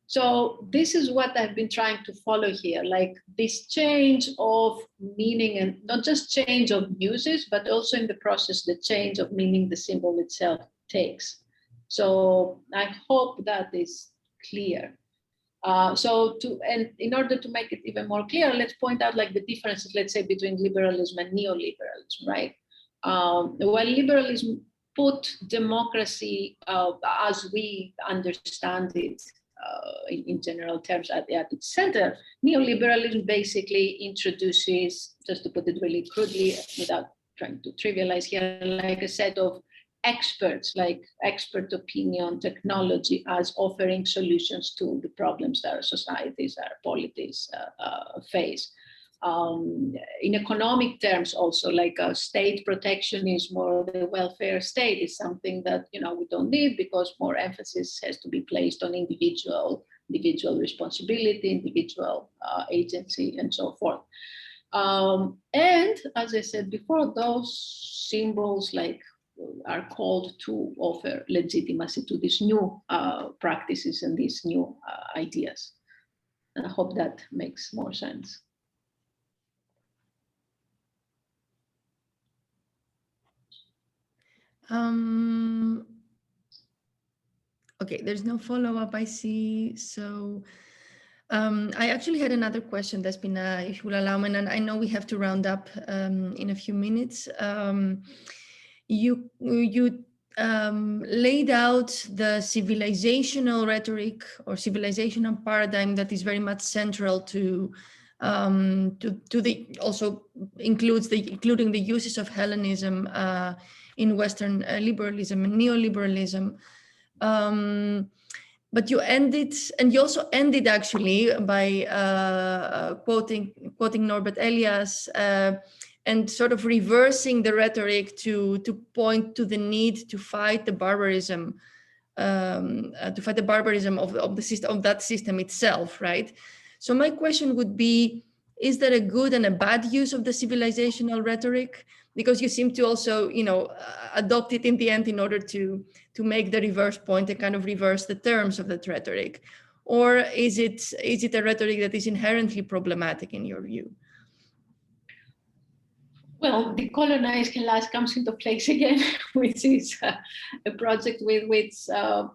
So this is what I've been trying to follow here, like this change of meaning, and not just change of uses, but also in the process, the change of meaning the symbol itself takes. So I hope that is clear. And in order to make it even more clear, let's point out like the differences, let's say, between liberalism and neoliberalism, right? While liberalism put democracy as we understand it in general terms at its center. Neoliberalism basically introduces, just to put it really crudely, without trying to trivialize here, like a set of experts, like expert opinion, technology, as offering solutions to the problems that our societies, our polities face. In economic terms, also, like state protectionism or the welfare state is something that we don't need, because more emphasis has to be placed on individual responsibility, individual agency, and so forth. And as I said before, those symbols are called to offer legitimacy to these new practices and these new ideas. And I hope that makes more sense. Okay, there's no follow-up, I see. So I actually had another question, Despina, if you will allow me, and I know we have to round up in a few minutes. You laid out the civilizational rhetoric or civilizational paradigm that is very much central to the, also including the uses of Hellenism in Western liberalism and neoliberalism. But you ended, and you also ended actually by quoting Norbert Elias and sort of reversing the rhetoric to point to the need to fight the barbarism, of the system, of that system itself, right? So my question would be: is there a good and a bad use of the civilizational rhetoric? Because you seem to also, adopt it in the end in order to make the reverse point and kind of reverse the terms of that rhetoric, or is it a rhetoric that is inherently problematic in your view? Well, decolonize Hellas comes into place again, which is a project with which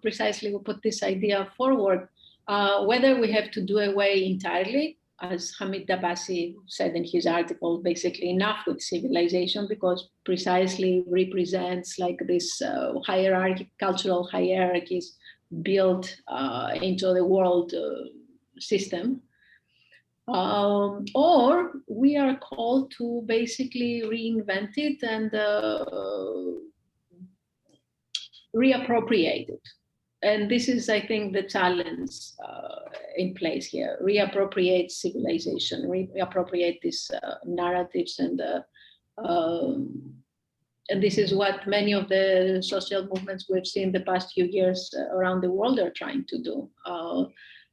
precisely we put this idea forward. Whether we have to do away entirely, as Hamid Dabasi said in his article, basically enough with civilization, because precisely represents like this hierarchy, cultural hierarchies built into the world system. Or we are called to basically reinvent it and reappropriate it. And this is, I think, the challenge in place here. Reappropriate civilization, reappropriate these narratives, and this is what many of the social movements we've seen the past few years around the world are trying to do.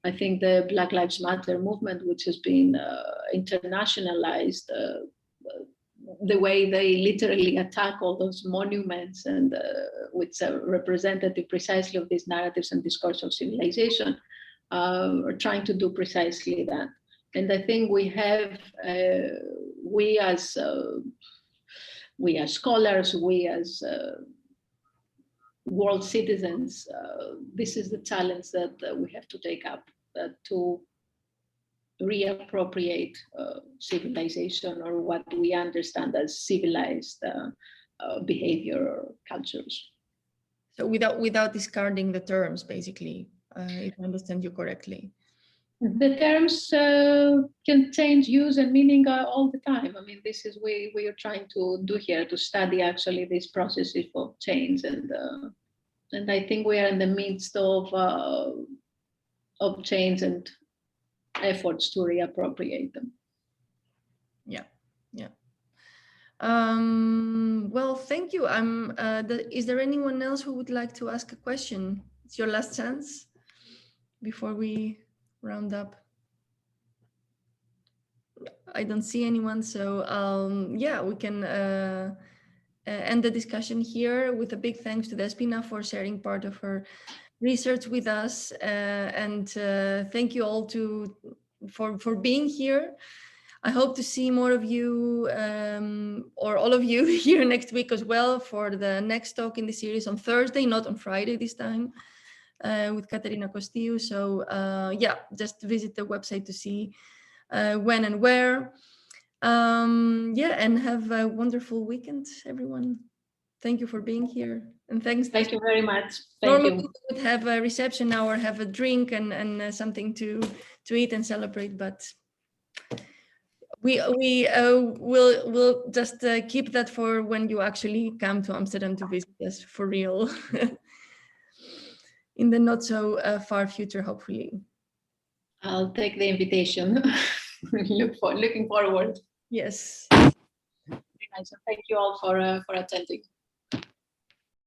I think the Black Lives Matter movement, which has been internationalized, the way they literally attack all those monuments and which are representative precisely of these narratives and discourse of civilization, are trying to do precisely that. And I think we have, we as scholars, we as world citizens, this is the challenge that we have to take up, to reappropriate civilization, or what we understand as civilized behavior or cultures. So without discarding the terms, basically, if I understand you correctly. The terms can change use and meaning all the time. I mean, this is what we are trying to do here, to study actually these processes of change, and I think we are in the midst of change and efforts to reappropriate them. Yeah. Well, thank you. Is there anyone else who would like to ask a question? It's your last chance before we round up. I don't see anyone, so yeah, we can end the discussion here with a big thanks to Despina for sharing part of her research with us, and thank you all for being here. I hope to see more of you or all of you here next week as well for the next talk in the series on Thursday, not on Friday this time, with Katerina Kostiu. So yeah, just visit the website to see when and where. Yeah, and have a wonderful weekend, everyone. Thank you for being here. And thanks. Thank you very much. Thank Normally you. we would have a reception now or have a drink and something to eat and celebrate, but we'll just keep that for when you actually come to Amsterdam to visit us for real. In the not so far future, hopefully. I'll take the invitation. Looking forward. Yes. Very nice. Thank you all for attending.